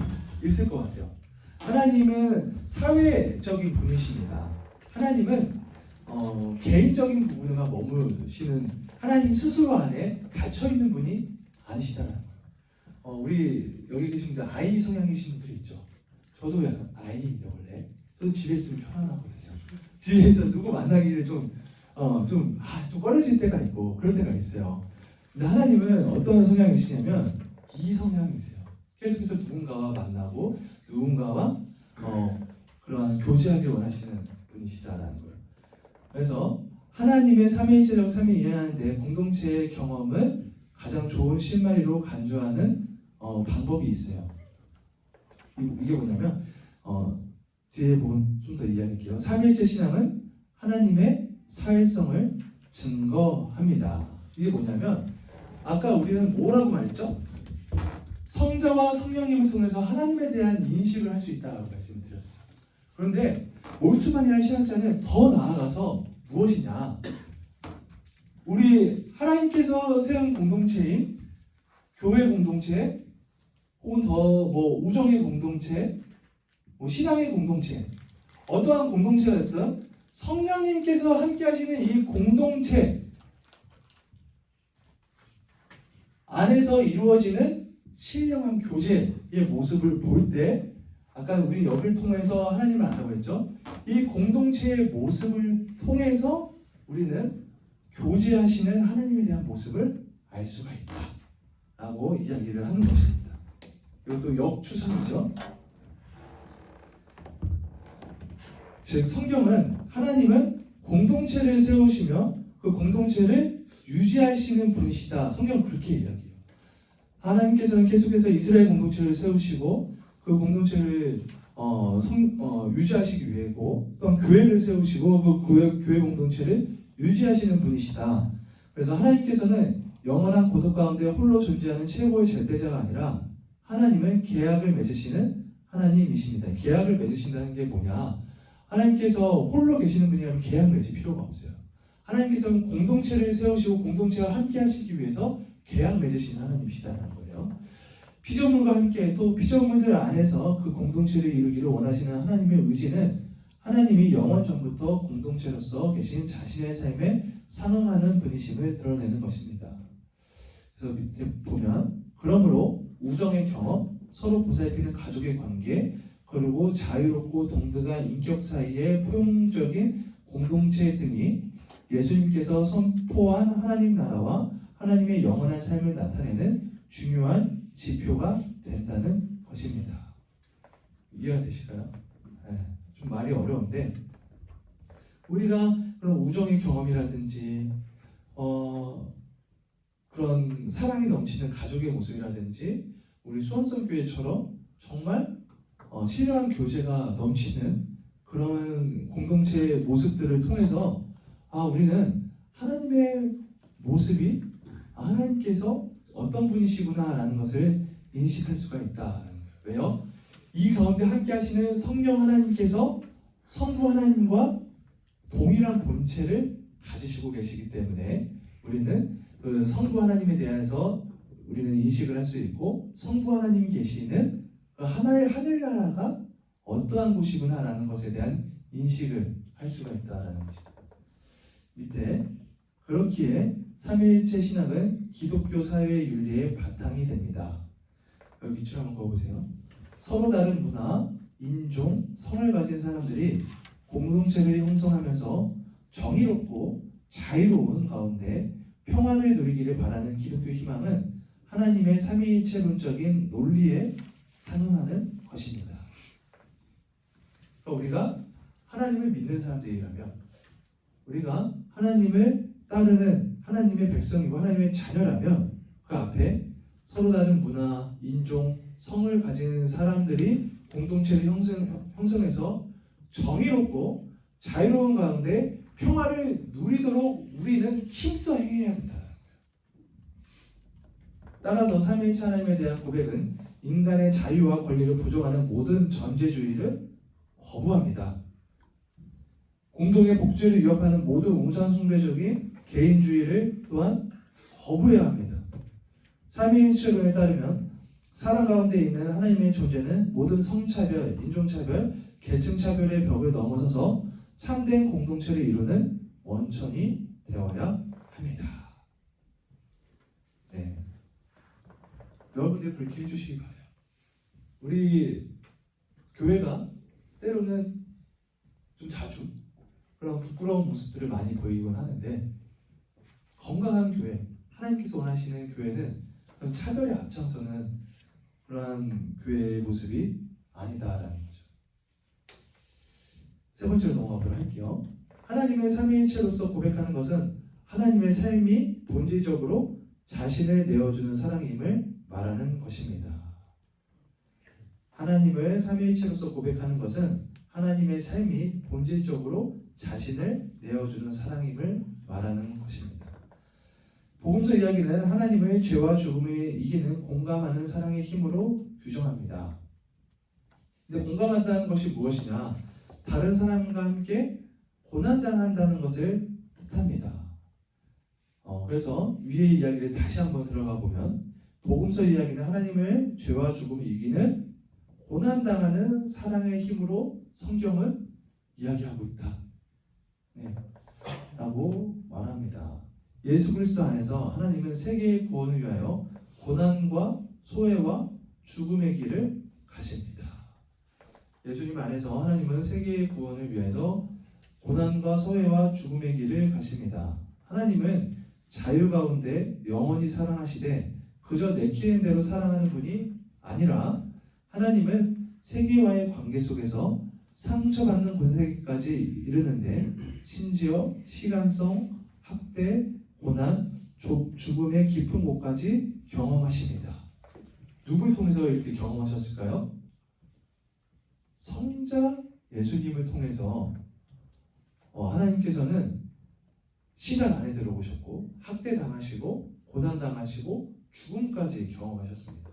있을 것 같아요. 하나님은 사회적인 분이십니다. 하나님은 개인적인 부분에만 머무시는 하나님 스스로 안에 닫혀있는 분이 아니시다라는 거예요. 우리 여기 계신 분들 I 성향이신 분들이 있죠. 저도 약간 I인데 원래 저도 집에 있으면 편안하거든요. 집에서 누구 만나기를 좀 꺼려질 때가 있고 그럴 때가 있어요. 근데 하나님은 어떤 성향이시냐면 이 성향이세요. 계속해서 누군가와 만나고 누군가와 그러한 교제하길 원하시는 분이시다라는 거예요. 그래서 하나님의 삼위일체적 삶을 이해하는데 공동체의 경험을 가장 좋은 실마리로 간주하는 방법이 있어요. 이게 뭐냐면 뒤에 보면 좀 더 이야기할게요. 삼위일체 신앙은 하나님의 사회성을 증거합니다. 이게 뭐냐면 아까 우리는 뭐라고 말했죠? 성자와 성령님을 통해서 하나님에 대한 인식을 할 수 있다고 말씀드렸어요. 그런데 몰트만이라는 신학자는 더 나아가서 무엇이냐? 우리 하나님께서 세운 공동체인 교회 공동체, 혹은 더 우정의 공동체, 신앙의 공동체, 어떠한 공동체가 됐든 성령님께서 함께 하시는 이 공동체 안에서 이루어지는 신령한 교제의 모습을 볼 때 아까 우리 여기를 통해서 하나님을 안다고 했죠. 이 공동체의 모습을 통해서 우리는 교제하시는 하나님에 대한 모습을 알 수가 있다 라고 이야기를 하는 것입니다. 이것도 역추상이죠. 즉 성경은 하나님은 공동체를 세우시며 그 공동체를 유지하시는 분이시다. 성경은 그렇게 이야기해요. 하나님께서는 계속해서 이스라엘 공동체를 세우시고 그 공동체를 유지하시기 위해고 또한 교회를 세우시고 그 교회 공동체를 유지하시는 분이시다. 그래서 하나님께서는 영원한 고독 가운데 홀로 존재하는 최고의 절대자가 아니라 하나님은 계약을 맺으시는 하나님이십니다. 계약을 맺으신다는 게 뭐냐? 하나님께서 홀로 계시는 분이라면 계약 맺을 필요가 없어요. 하나님께서는 공동체를 세우시고 공동체와 함께 하시기 위해서 계약 맺으시는 하나님이시다는 거예요. 피조물과 함께 또 피조물들 안에서 그 공동체를 이루기를 원하시는 하나님의 의지는 하나님이 영원 전부터 공동체로서 계신 자신의 삶에 상응하는 분이심을 드러내는 것입니다. 그래서 밑에 보면 그러므로 우정의 경험, 서로 보살피는 가족의 관계, 그리고 자유롭고 동등한 인격 사이의 포용적인 공동체 등이 예수님께서 선포한 하나님 나라와 하나님의 영원한 삶을 나타내는 중요한 지표가 된다는 것입니다. 이해가 되실까요? 네, 좀 말이 어려운데 우리가 그런 우정의 경험이라든지 그런 사랑이 넘치는 가족의 모습이라든지 우리 수원성교회처럼 정말 신령한 교제가 넘치는 그런 공동체의 모습들을 통해서 우리는 하나님의 모습이 하나님께서 어떤 분이시구나라는 것을 인식할 수가 있다. 왜요? 이 가운데 함께 하시는 성령 하나님께서 성부 하나님과 동일한 본체를 가지시고 계시기 때문에 우리는 그 성부 하나님에 대해서 우리는 인식을 할 수 있고 성부 하나님 계시는 하나의 하늘나라가 어떠한 곳이구나라는 것에 대한 인식을 할 수가 있다라는 것입니다. 밑에 그렇기에 삼위일체 신학은 기독교 사회 윤리의 바탕이 됩니다. 여기 밑줄 한번 그어보세요. 서로 다른 문화, 인종, 성을 가진 사람들이 공동체를 형성하면서 정의롭고 자유로운 가운데 평화를 누리기를 바라는 기독교 희망은 하나님의 삼위일체론적인 논리에 상응하는 것입니다. 그러니까 우리가 하나님을 믿는 사람들이라면 우리가 하나님을 따르는 하나님의 백성이고 하나님의 자녀라면 그 앞에 서로 다른 문화, 인종, 성을 가진 사람들이 공동체를 형성해서 정의롭고 자유로운 가운데 평화를 누리도록 우리는 힘써 행해야 된다. 따라서 삼위일체 하나님에 대한 고백은 인간의 자유와 권리를 부정하는 모든 전제주의를 거부합니다. 공동의 복제를 위협하는 모든 우상숭배적인 개인주의를 또한 거부해야 합니다. 삼위일체론에 따르면 사람 가운데 있는 하나님의 존재는 모든 성차별, 인종차별, 계층차별의 벽을 넘어서서 참된 공동체를 이루는 원천이 되어야 합니다. 네. 여러분들 그렇게 해주시기 바라요. 우리 교회가 때로는 좀 자주 그런 부끄러운 모습들을 많이 보이곤 하는데 건강한 교회, 하나님께서 원하시는 교회는 그런 차별에 앞장서는 그러한 교회의 모습이 아니다라는 거죠. 세 번째로 넘어가도록 할게요. 하나님의 삼위일체로서 고백하는 것은 하나님의 삶이 본질적으로 자신을 내어주는 사랑임을 말하는 것입니다. 하나님을 삼위일체로서 고백하는 것은 하나님의 삶이 본질적으로 자신을 내어주는 사랑임을 말하는 것입니다. 복음서 이야기는 하나님의 죄와 죽음을 이기는 공감하는 사랑의 힘으로 규정합니다. 근데 공감한다는 것이 무엇이냐? 다른 사람과 함께 고난당한다는 것을 뜻합니다. 그래서 위의 이야기를 다시 한번 들어가 보면 복음서 이야기는 하나님의 죄와 죽음을 이기는 고난당하는 사랑의 힘으로 성경을 이야기하고 있다. 네, 라고 말합니다. 예수 그리스도 안에서 하나님은 세계의 구원을 위하여 고난과 소외와 죽음의 길을 가십니다. 예수님 안에서 하나님은 세계의 구원을 위해서 고난과 소외와 죽음의 길을 가십니다. 하나님은 자유 가운데 영원히 사랑하시되 그저 내키는 대로 사랑하는 분이 아니라 하나님은 세계와의 관계 속에서 상처받는 곳에까지 이르는데 심지어 시간성, 학대, 고난, 죽음의 깊은 곳까지 경험하십니다. 누구를 통해서 이렇게 경험하셨을까요? 성자 예수님을 통해서 하나님께서는 시간 안에 들어오셨고 학대당하시고 고난당하시고 죽음까지 경험하셨습니다.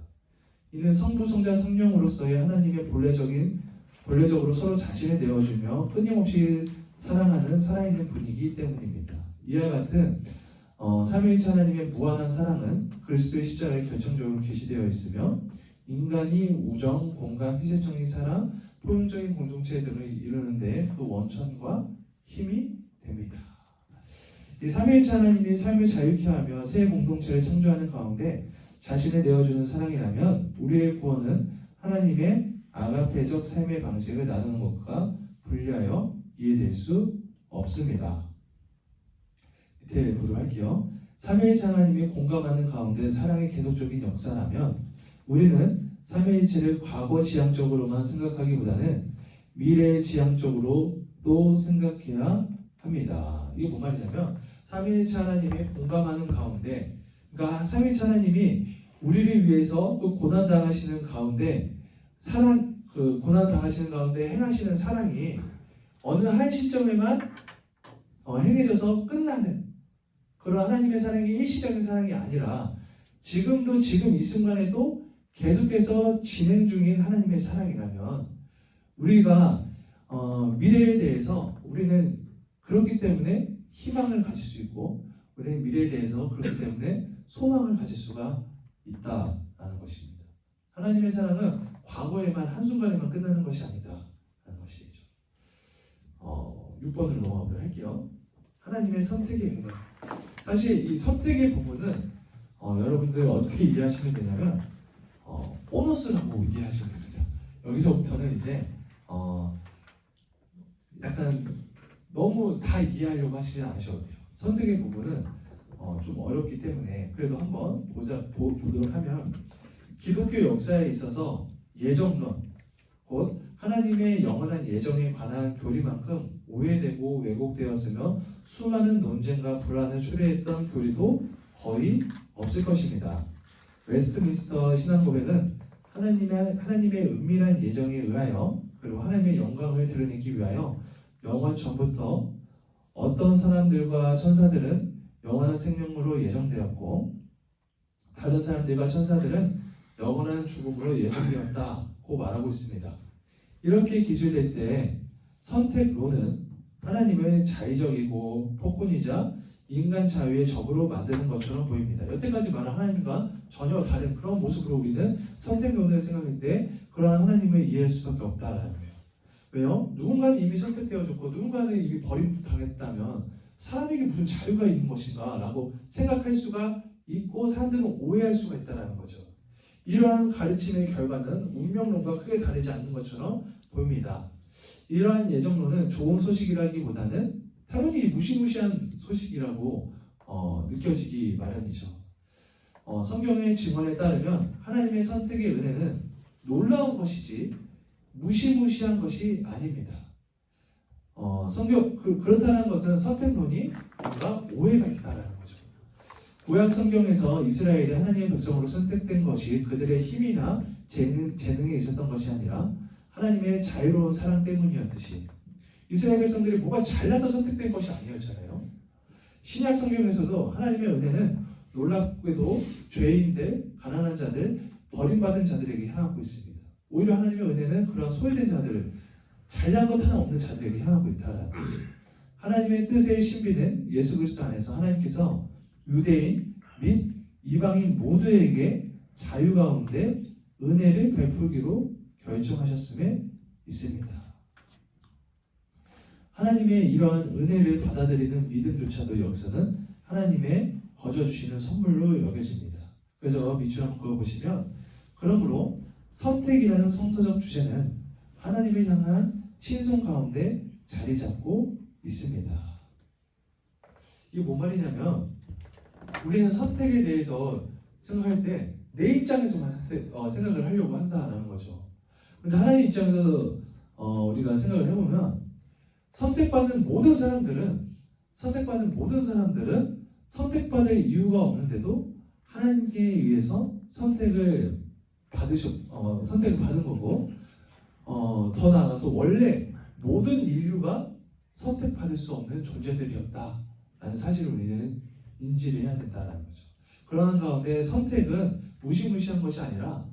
이는 성부, 성자, 성령으로서의 하나님의 본래적으로 서로 자신을 내어주며 끊임없이 사랑하는 살아있는 분이기 때문입니다. 이와 같은 삼위일체 하나님의 무한한 사랑은 그리스도의 십자가에 결정적으로 계시되어 있으며 인간이 우정, 공감, 희생적인 사랑, 포용적인 공동체 등을 이루는 데 그 원천과 힘이 됩니다. 이 삼위일체 하나님이 삶을 자유케 하며 새 공동체를 창조하는 가운데 자신을 내어주는 사랑이라면 우리의 구원은 하나님의 아가페적 삶의 방식을 나누는 것과 분리하여 이해될 수 없습니다. 밑에 보도록 할게요. 삼위일체 하나님이 공감하는 가운데 사랑의 계속적인 역사라면 우리는 삼위일체를 과거 지향적으로만 생각하기보다는 미래 지향적으로도 생각해야 합니다. 이게 뭔 말이냐면 삼위일체 하나님이 공감하는 가운데, 그러니까 삼위일체 하나님이 우리를 위해서 그 고난 당하시는 가운데 고난 당하시는 가운데 행하시는 사랑이 어느 한 시점에만 행해져서 끝나는 그런 하나님의 사랑이 일시적인 사랑이 아니라 지금도 지금 이 순간에도 계속해서 진행 중인 하나님의 사랑이라면 우리가 미래에 대해서 우리는 그렇기 때문에 희망을 가질 수 있고 우리는 미래에 대해서 그렇기 때문에 소망을 가질 수가 있다라는 것입니다. 하나님의 사랑은 과거에만 한순간에만 끝나는 것이 아니다라는 것이죠. 6번으로 넘어가도록 할게요. 하나님의 선택의 은혜. 사실 이 선택의 부분은 여러분들 어떻게 이해하시면 되냐면 보너스라고 이해하시면 됩니다. 여기서부터는 이제 약간 너무 다 이해하려고 하시지 않으셔도 돼요. 선택의 부분은 좀 어렵기 때문에 그래도 한번 보도록 하면 기독교 역사에 있어서 예정론, 곧 하나님의 영원한 예정에 관한 교리만큼 오해되고 왜곡되었으며 수많은 논쟁과 불안을 초래했던 교리도 거의 없을 것입니다. 웨스트민스터 신앙고백은 하나님의 은밀한 예정에 의하여 그리고 하나님의 영광을 드러내기 위하여 영원 전부터 어떤 사람들과 천사들은 영원한 생명으로 예정되었고 다른 사람들과 천사들은 영원한 죽음으로 예정되었다고 말하고 있습니다. 이렇게 기술될 때 선택론은 하나님의 자의적이고 폭군이자 인간 자유의 적으로 만드는 것처럼 보입니다. 여태까지 말한 하나님과 전혀 다른 그런 모습으로 우리는 선택론을 생각할 때 그러한 하나님을 이해할 수밖에 없다라는 거예요. 왜요? 누군가는 이미 선택되어졌고 누군가는 이미 버림당했다면 사람에게 무슨 자유가 있는 것인가 라고 생각할 수가 있고 사람들은 오해할 수가 있다는 거죠. 이러한 가르침의 결과는 운명론과 크게 다르지 않는 것처럼 보입니다. 이러한 예정론은 좋은 소식이라기보다는 당연히 무시무시한 소식이라고 느껴지기 마련이죠. 성경의 증언에 따르면 하나님의 선택의 은혜는 놀라운 것이지 무시무시한 것이 아닙니다. 그렇다는 것은 선택론이 뭔가 오해가 있다는 거죠. 구약 성경에서 이스라엘이 하나님의 백성으로 선택된 것이 그들의 힘이나 재능에 있었던 것이 아니라 하나님의 자유로운 사랑 때문이었듯이 이스라엘 백성들이 뭐가 잘나서 선택된 것이 아니었잖아요. 신약 성경에서도 하나님의 은혜는 놀랍게도 죄인들, 가난한 자들, 버림받은 자들에게 향하고 있습니다. 오히려 하나님의 은혜는 그런 소외된 자들을 잘난 것 하나 없는 자들에게 향하고 있다라는 거죠. 하나님의 뜻의 신비는 예수 그리스도 안에서 하나님께서 유대인 및 이방인 모두에게 자유 가운데 은혜를 베풀기로 결정하셨음에 있습니다. 하나님의 이러한 은혜를 받아들이는 믿음조차도 여기서는 하나님의 거저 주시는 선물로 여겨집니다. 그래서 밑줄 한번 그어보시면 그러므로 선택이라는 성서적 주제는 하나님을 향한 신송 가운데 자리 잡고 있습니다. 이게 뭔 말이냐면 우리는 선택에 대해서 생각할 때 내 입장에서만 생각을 하려고 한다는 거죠. 근데 하나님 입장에서 우리가 생각을 해보면 선택받는 모든 사람들은 선택받을 이유가 없는데도 하나님께 의해서 선택을 받은 거고 더 나아가서 원래 모든 인류가 선택받을 수 없는 존재들이었다라는 사실을 우리는 인지를 해야 된다는 거죠. 그러한 가운데 선택은 무시무시한 것이 아니라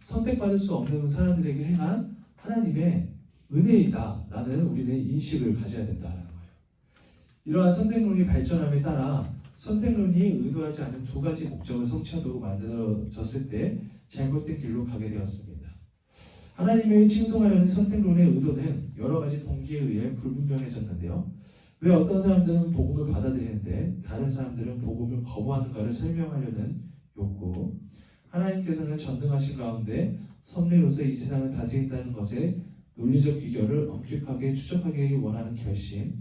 선택받을 수 없는 사람들에게 행한 하나님의 은혜이다라는 우리는 인식을 가져야 된다는 거예요. 이러한 선택론이 발전함에 따라 선택론이 의도하지 않은 두 가지 목적을 성취하도록 만들어졌을 때 잘못된 길로 가게 되었습니다. 하나님을 칭송하려는 선택론의 의도는 여러 가지 동기에 의해 불분명해졌는데요. 왜 어떤 사람들은 복음을 받아들이는데 다른 사람들은 복음을 거부하는가를 설명하려는 욕구, 하나님께서는 전능하신 가운데 섭리로서 이 세상을 다스린다는 것에 논리적 귀결을 엄격하게 추적하기 원하는 결심,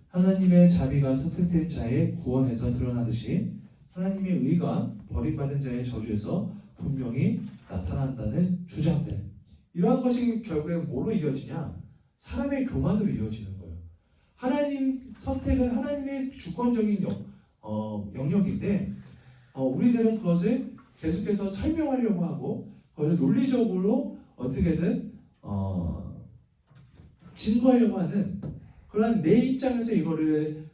하나님의 자비가 선택된 자의 구원에서 드러나듯이 하나님의 의가 버림받은 자의 저주에서 분명히 나타난다는 주장들, 이러한 것이 결국에 뭐로 이어지냐? 사람의 교만으로 이어지는 거예요. 하나님 선택은 하나님의 주권적인 영역인데 우리들은 그것을 계속해서 설명하려고 하고 그것을 논리적으로 어떻게든 증거하려고 하는 그러한 내 입장에서 이거를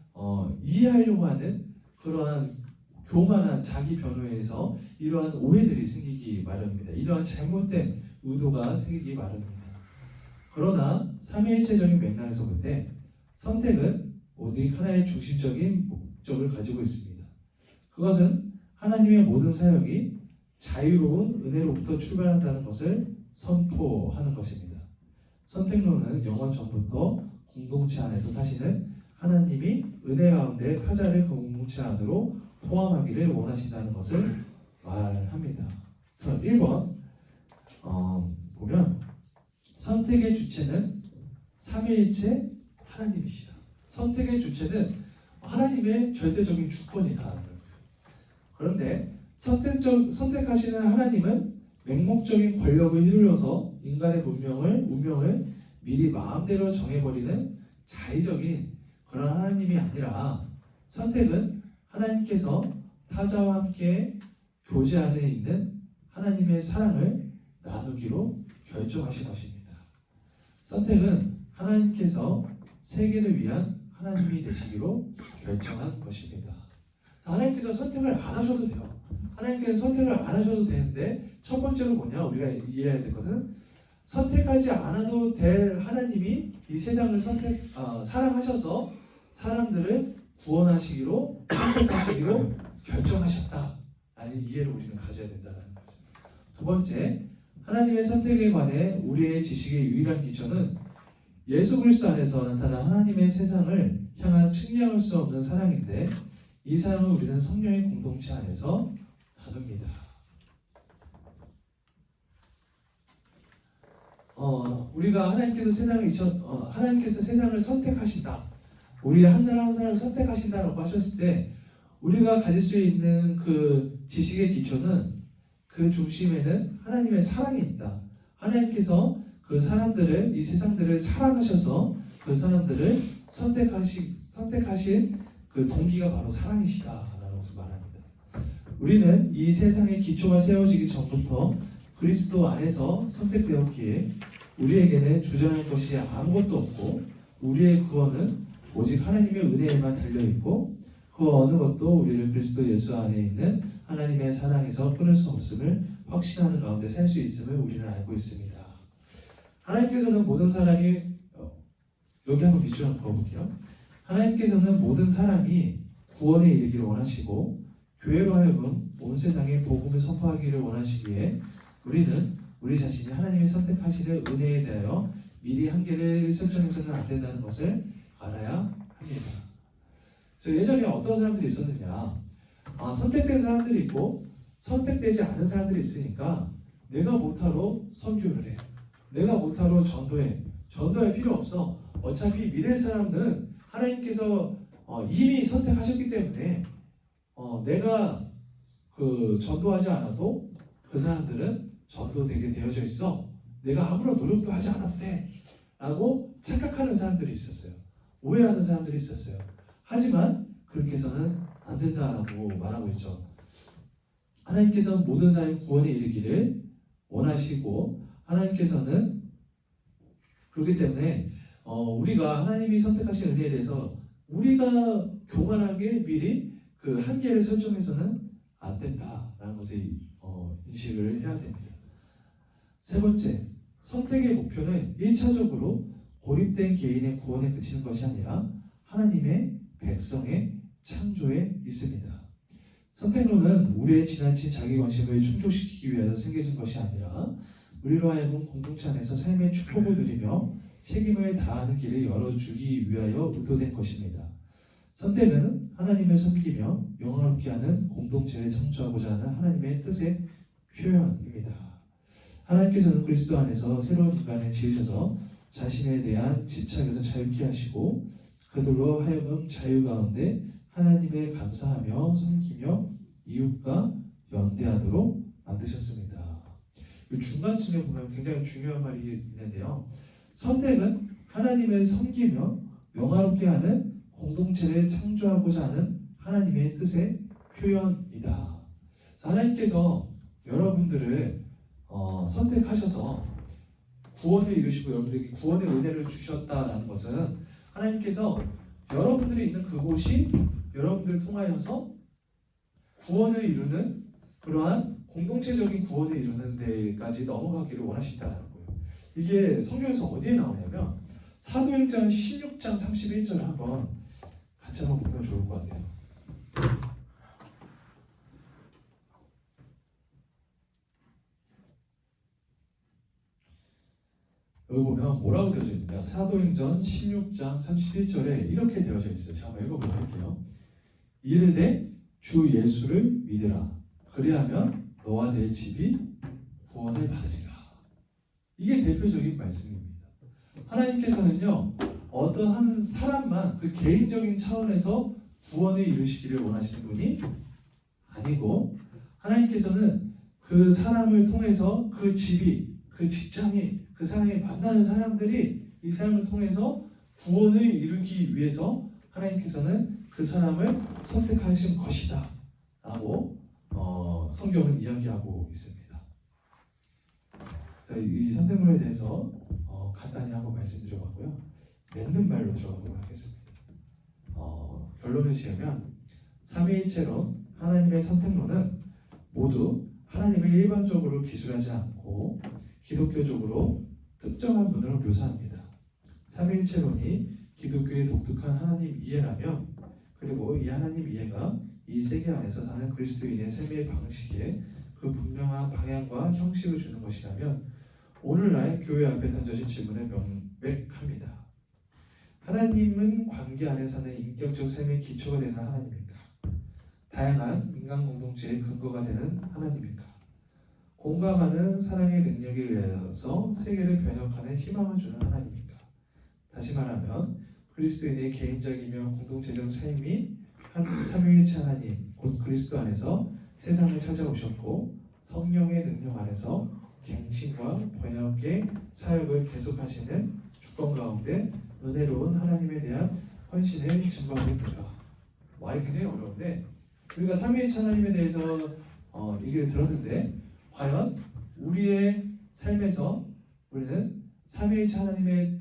이해하려고 하는 그러한 교만한 자기 변호에서 이러한 오해들이 생기기 마련입니다. 이러한 잘못된 의도가 생기기 마련입니다. 그러나 삼위일체적인 맥락에서 볼 때 선택은 오직 하나의 중심적인 목적을 가지고 있습니다. 그것은 하나님의 모든 사역이 자유로운 은혜로부터 출발한다는 것을 선포하는 것입니다. 선택론은 영원 전부터 공동체 안에서 사시는 하나님이 은혜 가운데 타자를 공동체 안으로 포함하기를 원하신다는 것을 말합니다. 1번 보면 선택의 주체는 삼위일체 하나님이시다. 선택의 주체는 하나님의 절대적인 주권이다. 그런데 선택하시는 하나님은 맹목적인 권력을 휘둘러서 인간의 운명을 미리 마음대로 정해버리는 자의적인 그런 하나님이 아니라 선택은 하나님께서 타자와 함께 교제 안에 있는 하나님의 사랑을 나누기로 결정하신 것입니다. 선택은 하나님께서 세계를 위한 하나님이 되시기로 결정한 것입니다. 하나님께서 선택을 안 하셔도 돼요. 하나님께서 선택을 안 하셔도 되는데 첫 번째로 뭐냐? 우리가 이해해야 될 것은 선택하지 않아도 될 하나님이 이 세상을 사랑하셔서 사람들을 구원하시기로 선택하시기로 결정하셨다. 라는 이해를 우리는 가져야 된다는 거죠. 두 번째, 하나님의 선택에 관해 우리의 지식의 유일한 기초는 예수 그리스도 안에서 나타난 하나님의 세상을 향한 측량할 수 없는 사랑인데 이 사랑을 우리는 성령의 공동체 안에서 나눕니다. 우리가 하나님께서 세상을 선택하신다. 우리 한 사람 한 사람을 선택하신다라고 하셨을 때 우리가 가질 수 있는 그 지식의 기초는 그 중심에는 하나님의 사랑이 있다. 하나님께서 그 사람들을 이 세상들을 사랑하셔서 그 사람들을 선택하신 그 동기가 바로 사랑이시다라는 것을 말합니다. 우리는 이 세상의 기초가 세워지기 전부터 그리스도 안에서 선택되었기에 우리에게는 주저할 것이 아무것도 없고 우리의 구원은 오직 하나님의 은혜에만 달려있고 그 어느 것도 우리를 그리스도 예수 안에 있는 하나님의 사랑에서 끊을 수 없음을 확신하는 가운데 살 수 있음을 우리는 알고 있습니다. 하나님께서는 모든 사람이 여기 한번 밑줄 한번 그어볼게요. 하나님께서는 모든 사람이 구원에 이르기를 원하시고 교회로 하여금 온 세상에 복음을 선포하기를 원하시기에 우리는 우리 자신이 하나님이 선택하시는 은혜에 대하여 미리 한계를 설정해서는 안 된다는 것을 알아야 합니다. 그래서 예전에 어떤 사람들이 있었느냐, 선택된 사람들이 있고 선택되지 않은 사람들이 있으니까 내가 못하러 선교를 해, 내가 못하러 전도할 필요 없어. 어차피 믿을 사람은 하나님께서 이미 선택하셨기 때문에 내가 그 전도하지 않아도 그 사람들은 전도되게 되어져 있어. 내가 아무런 노력도 하지 않아도 돼 라고 착각하는 사람들이 있었어요. 오해하는 사람들이 있었어요. 하지만 그렇게 해서는 안 된다라고 말하고 있죠. 하나님께서는 모든 사람이 구원에 이르기를 원하시고 하나님께서는 그렇기 때문에 우리가 하나님이 선택하신 은혜에 대해서 우리가 교만하게 미리 그 한계를 설정해서는 안 된다라는 것을 인식을 해야 됩니다. 세 번째, 선택의 목표는 1차적으로 고립된 개인의 구원에 그치는 것이 아니라 하나님의 백성의 창조에 있습니다. 선택론은 우리의 지나친 자기관심을 충족시키기 위해서 생겨진 것이 아니라 우리로 하여금 공동체 안에서 삶의 축복을 누리며 책임을 다하는 길을 열어주기 위하여 의도된 것입니다. 선택은 하나님을 섬기며 영화롭게 하는 공동체를 창조하고자 하는 하나님의 뜻의 표현입니다. 하나님께서는 그리스도 안에서 새로운 인간을 지으셔서 자신에 대한 집착에서 자유케 하시고 그들로 하여금 자유 가운데 하나님을 감사하며 섬기며 이웃과 연대하도록 만드셨습니다. 이 중간쯤에 보면 굉장히 중요한 말이 있는데요. 선택은 하나님을 섬기며 영화롭게 하는 공동체를 창조하고자 하는 하나님의 뜻의 표현이다. 하나님께서 여러분들을 선택하셔서 구원을 이루시고 여러분들에게 구원의 은혜를 주셨다라는 것은 하나님께서 여러분들이 있는 그곳이 여러분들을 통하여서 구원을 이루는 그러한 공동체적인 구원을 이루는 데까지 넘어가기를 원하신다는 거예요. 이게 성경에서 어디에 나오냐면 사도행전 16장 31절을 한번 같이 한번 보면 좋을 것 같아요. 여기 보면 뭐라고 되어져 있느냐? 사도행전 16장 31절에 이렇게 되어져 있어요. 제가 한번 읽어보도록 할게요. 이르되 주 예수를 믿으라. 그리하면 너와 내 집이 구원을 받으리라. 이게 대표적인 말씀입니다. 하나님께서는요, 어떤 한 사람만 그 개인적인 차원에서 구원을 이루시기를 원하시는 분이 아니고 하나님께서는 그 사람을 통해서 그 집이, 그 직장이, 그 사람이 만나는 사람들이 이 사람을 통해서 구원을 이루기 위해서 하나님께서는 그 사람을 선택하신 것이다 라고 성경은 이야기하고 있습니다. 자, 이 선택론에 대해서 간단히 한번 말씀드려봤고요. 맺는 말로 들어가도록 하겠습니다. 결론을 지으면 삼위일체론 하나님의 선택론은 모두 하나님을 일반적으로 기술하지 않고 기독교적으로 특정한 분으로 묘사합니다. 삼위일체론이 기독교의 독특한 하나님 이해라면 그리고 이 하나님 이해가 이 세계 안에서 사는 그리스도인의 삶의 방식에 그 분명한 방향과 형식을 주는 것이라면 오늘날 교회 앞에 던져진 질문은 명백합니다. 하나님은 관계 안에 사는 인격적 삶의 기초가 되는 하나님입니까? 다양한 인간 공동체의 근거가 되는 하나님입니까? 공감하는 사랑의 능력에 의해서 세계를 변혁하는 희망을 주는 하나님입니까? 다시 말하면 그리스도인의 개인적이며 공동체적 삶이 한 삼위일체 하나님 곧 그리스도 안에서 세상을 찾아오셨고 성령의 능력 안에서 갱신과 번역의 사역을 계속하시는 주권 가운데 은혜로운 하나님에 대한 헌신을 증거합니다. 말이 굉장히 어려운데 우리가 삼위일체 하나님에 대해서 얘기를 들었는데 과연 우리의 삶에서 우리는 삼위일체 하나님의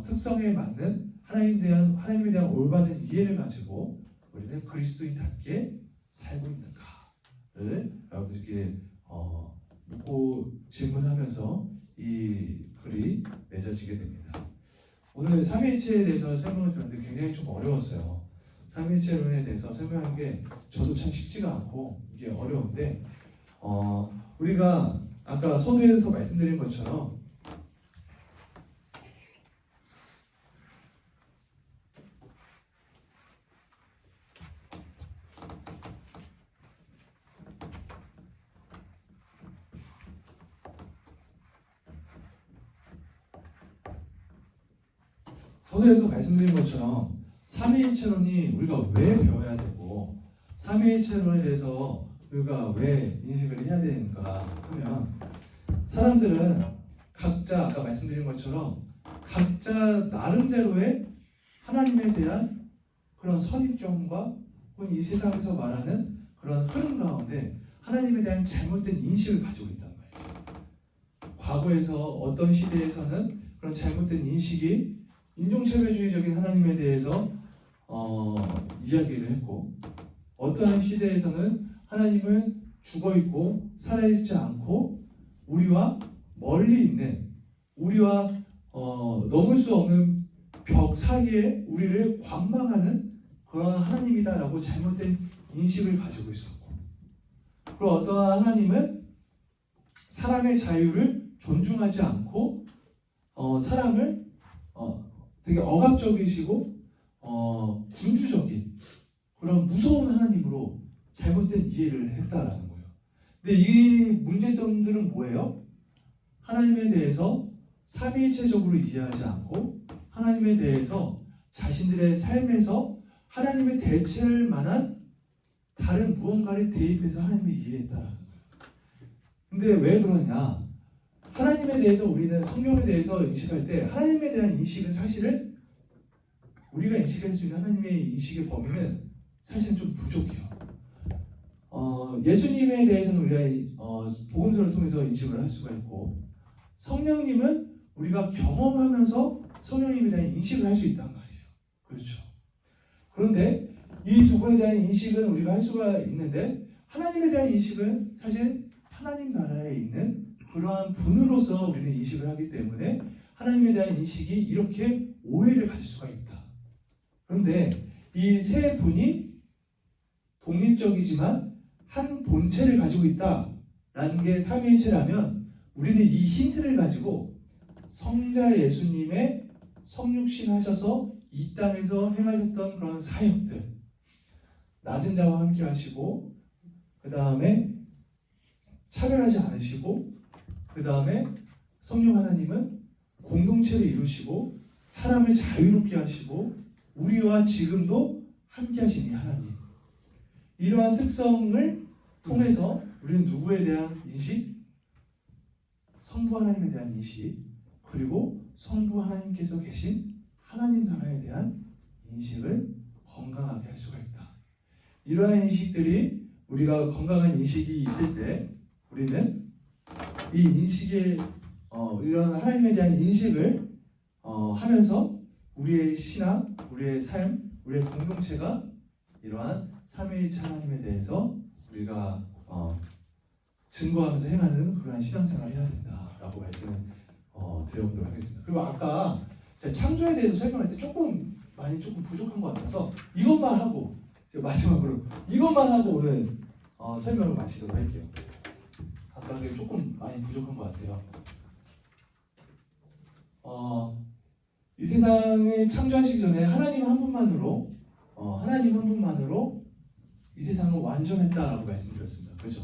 특성에 맞는 하나님에 대한 올바른 이해를 가지고 우리는 그리스도인답게 살고 있는가를 여러분들께 묻고 질문하면서 이 글이 맺어지게 됩니다. 오늘 삼위일체에 대해서 설명을 드렸는데 굉장히 좀 어려웠어요. 삼위일체론에 대해서 설명하는 게 저도 참 쉽지가 않고 이게 어려운데 우리가 아까 서두에서 말씀드린 것처럼 서두에서 말씀드린 것처럼 삼위일체론이 우리가 왜 배워야 되고 삼위일체론에 대해서 우리가 왜 인식을 해야 되는가 하면 사람들은 각자 아까 말씀드린 것처럼 각자 나름대로의 하나님에 대한 그런 선입견과 혹은 이 세상에서 말하는 그런 흐름 가운데 하나님에 대한 잘못된 인식을 가지고 있단 말이죠. 과거에서 어떤 시대에서는 그런 잘못된 인식이 인종차별주의적인 하나님에 대해서 이야기를 했고 어떠한 시대에서는 하나님은 죽어있고 살아있지 않고 우리와 멀리 있는 우리와 넘을 수 없는 벽 사이에 우리를 관망하는 그런 하나님이다라고 잘못된 인식을 가지고 있었고, 그리고 어떠한 하나님은 사람의 자유를 존중하지 않고 사람을 되게 억압적이시고 군주적인 그런 무서운 하나님으로 잘못된 이해를 했다라는 거예요. 근데 이 문제점들은 뭐예요? 하나님에 대해서 삼위일체적으로 이해하지 않고 하나님에 대해서 자신들의 삶에서 하나님을 대체할 만한 다른 무언가를 대입해서 하나님을 이해했다라는 거예요. 근데 왜 그러냐? 하나님에 대해서 우리는 성경에 대해서 인식할 때 하나님에 대한 인식은 사실은 우리가 인식할 수 있는 하나님의 인식의 범위는 사실은 좀 부족해요. 예수님에 대해서는 우리가 복음서를 통해서 인식을 할 수가 있고, 성령님은 우리가 경험하면서 성령님에 대한 인식을 할 수 있단 말이에요. 그렇죠. 그런데 이 두 번에 대한 인식은 우리가 할 수가 있는데, 하나님에 대한 인식은 사실 하나님 나라에 있는 그러한 분으로서 우리는 인식을 하기 때문에 하나님에 대한 인식이 이렇게 오해를 가질 수가 있다. 그런데 이 세 분이 독립적이지만 한 본체를 가지고 있다라는 게 삼위일체라면, 우리는 이 힌트를 가지고 성자 예수님의 성육신 하셔서 이 땅에서 행하셨던 그런 사역들, 낮은 자와 함께 하시고, 그 다음에 차별하지 않으시고, 그 다음에 성령 하나님은 공동체를 이루시고 사람을 자유롭게 하시고 우리와 지금도 함께 하시는 하나님, 이러한 특성을 통해서 우리는 누구에 대한 인식? 성부 하나님에 대한 인식, 그리고 성부 하나님께서 계신 하나님 나라에 대한 인식을 건강하게 할 수가 있다. 이러한 인식들이, 우리가 건강한 인식이 있을 때 우리는 이 인식에 이런 하나님에 대한 인식을 하면서 우리의 신앙, 우리의 삶, 우리의 공동체가 이러한 삼위일체 하나님에 대해서 우리가 증거하면서 행하는 그러한 신앙생활을 해야 된다라고 말씀을 드려보도록 하겠습니다. 그리고 아까 제가 창조에 대해서 설명할 때 조금 부족한 것 같아서 이것만 하고 마지막으로 이것만 하고 오늘 설명을 마치도록 할게요. 아까 그게 조금 많이 부족한 것 같아요. 이 세상을 창조하시기 전에 하나님 한 분만으로 이 세상을 완전했다라고 말씀드렸습니다. 그렇죠?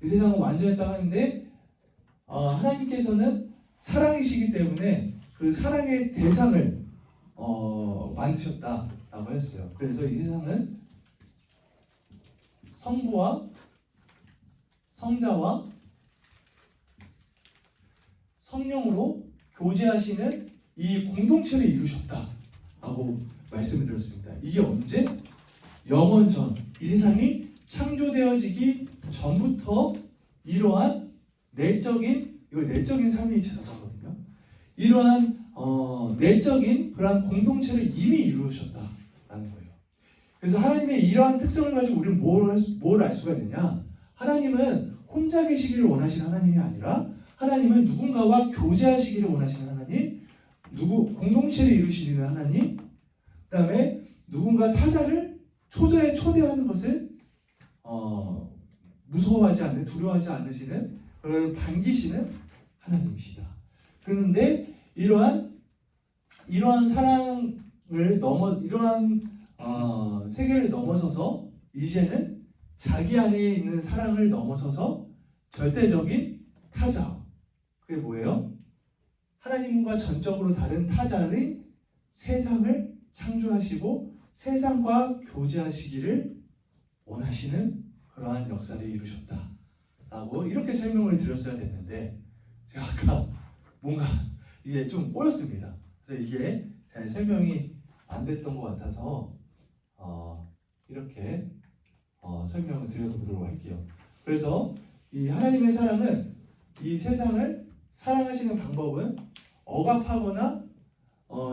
이 세상은 완전했다고 하는데 하나님께서는 사랑이시기 때문에 그 사랑의 대상을 만드셨다라고 했어요. 그래서 이 세상은 성부와 성자와 성령으로 교제하시는 이 공동체를 이루셨다라고 말씀을 드렸습니다. 이게 언제? 영원 전, 이 세상이 창조되어지기 전부터 이러한 내적인 삼위일체라고 하거든요. 이러한 내적인 그러한 공동체를 이미 이루셨다라는 거예요. 그래서 하나님의 이러한 특성을 가지고 우리는 뭘 알 수가 있느냐? 하나님은 혼자 계시기를 원하시는 하나님이 아니라 하나님은 누군가와 교제하시기를 원하시는 하나님, 공동체를 이루시는 하나님, 그 다음에 누군가 타자를 초대하는 것을 무서워하지 않는, 두려워하지 않으시는, 그걸 반기시는 하나님이시다. 그런데 이러한 사랑을 이러한 세계를 넘어서서 이제는 자기 안에 있는 사랑을 넘어서서 절대적인 타자, 그게 뭐예요? 하나님과 전적으로 다른 타자의 세상을 창조하시고 세상과 교제하시기를 원하시는 그러한 역사를 이루셨다라고 이렇게 설명을 드렸어야 됐는데, 제가 아까 뭔가 이게 좀 꼬였습니다. 그래서 이게 잘 설명이 안 됐던 것 같아서 이렇게 설명을 드려보도록 할게요. 그래서 이 하나님의 사랑은, 이 세상을 사랑하시는 방법은 억압하거나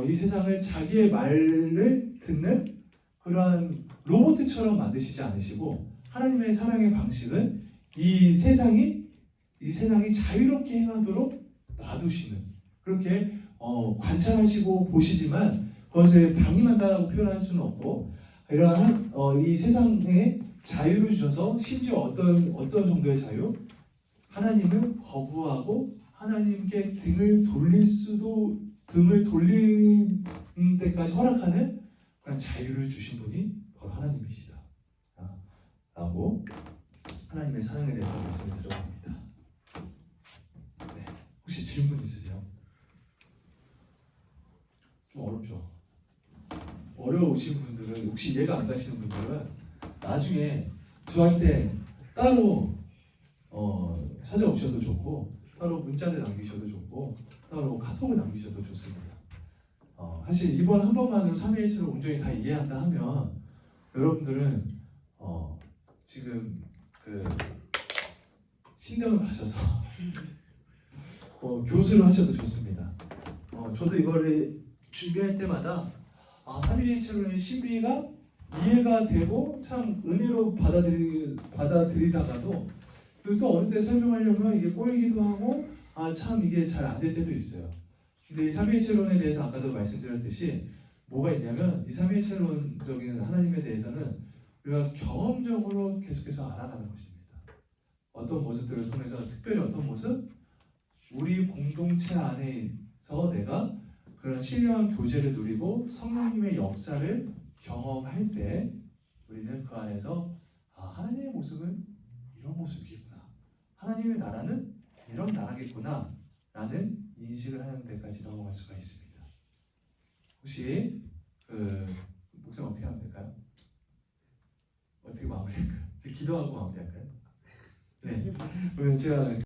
이 세상을 자기의 말을 듣는 그러한 로봇처럼 만드시지 않으시고, 하나님의 사랑의 방식은 이 이 세상이 자유롭게 행하도록 놔두시는, 그렇게 관찰하시고 보시지만 그것을 방임한다라고 표현할 수는 없고, 이러한 이 세상에 자유를 주셔서, 심지어 어떤 정도의 자유? 하나님을 거부하고 하나님께 등을 돌리는 데까지 허락하는 그런 자유를 주신 분이 바로 하나님이시다 라고 하나님의 사랑에 대해서 말씀을 드려봅니다. 네, 혹시 질문 있으세요? 좀 어렵죠? 어려우신 분들은, 혹시 이해가 안 가시는 분들은 나중에 저한테 따로 찾아오셔도 좋고, 따로 문자를 남기셔도 좋고, 따로 카톡을 남기셔도 좋습니다. 사실 이번 한 번만으로 삼위일체를 온전히 다 이해한다 하면 여러분들은 지금 그 신대원 가셔서 교수를 하셔도 좋습니다. 저도 이거를 준비할 때마다 삼위일체론의 신비가 이해가 되고 참 은혜로 받아들이다가도, 그리고 또 어느 때 설명하려면 이게 꼬이기도 하고 참 이게 잘 안 될 때도 있어요. 근데 이 삼위일체론에 대해서 아까도 말씀드렸듯이 뭐가 있냐면, 이 삼위일체론적인 하나님에 대해서는 우리가 경험적으로 계속해서 알아가는 것입니다. 어떤 모습들을 통해서, 특별히 어떤 모습? 우리 공동체 안에서 내가 그런 신령한 교제를 누리고 성령님의 역사를 경험할 때 우리는 그 안에서 하나님의 모습은 이런 모습이겠구나, 하나님의 나라는 이런 나라겠구나 라는 인식을 하는 데까지 넘어갈 수가 있습니다. 혹시 목사님 어떻게 하면 될까요? 어떻게 마무리할까요? 기도하고 마무리할까요? 네. 그러면 제가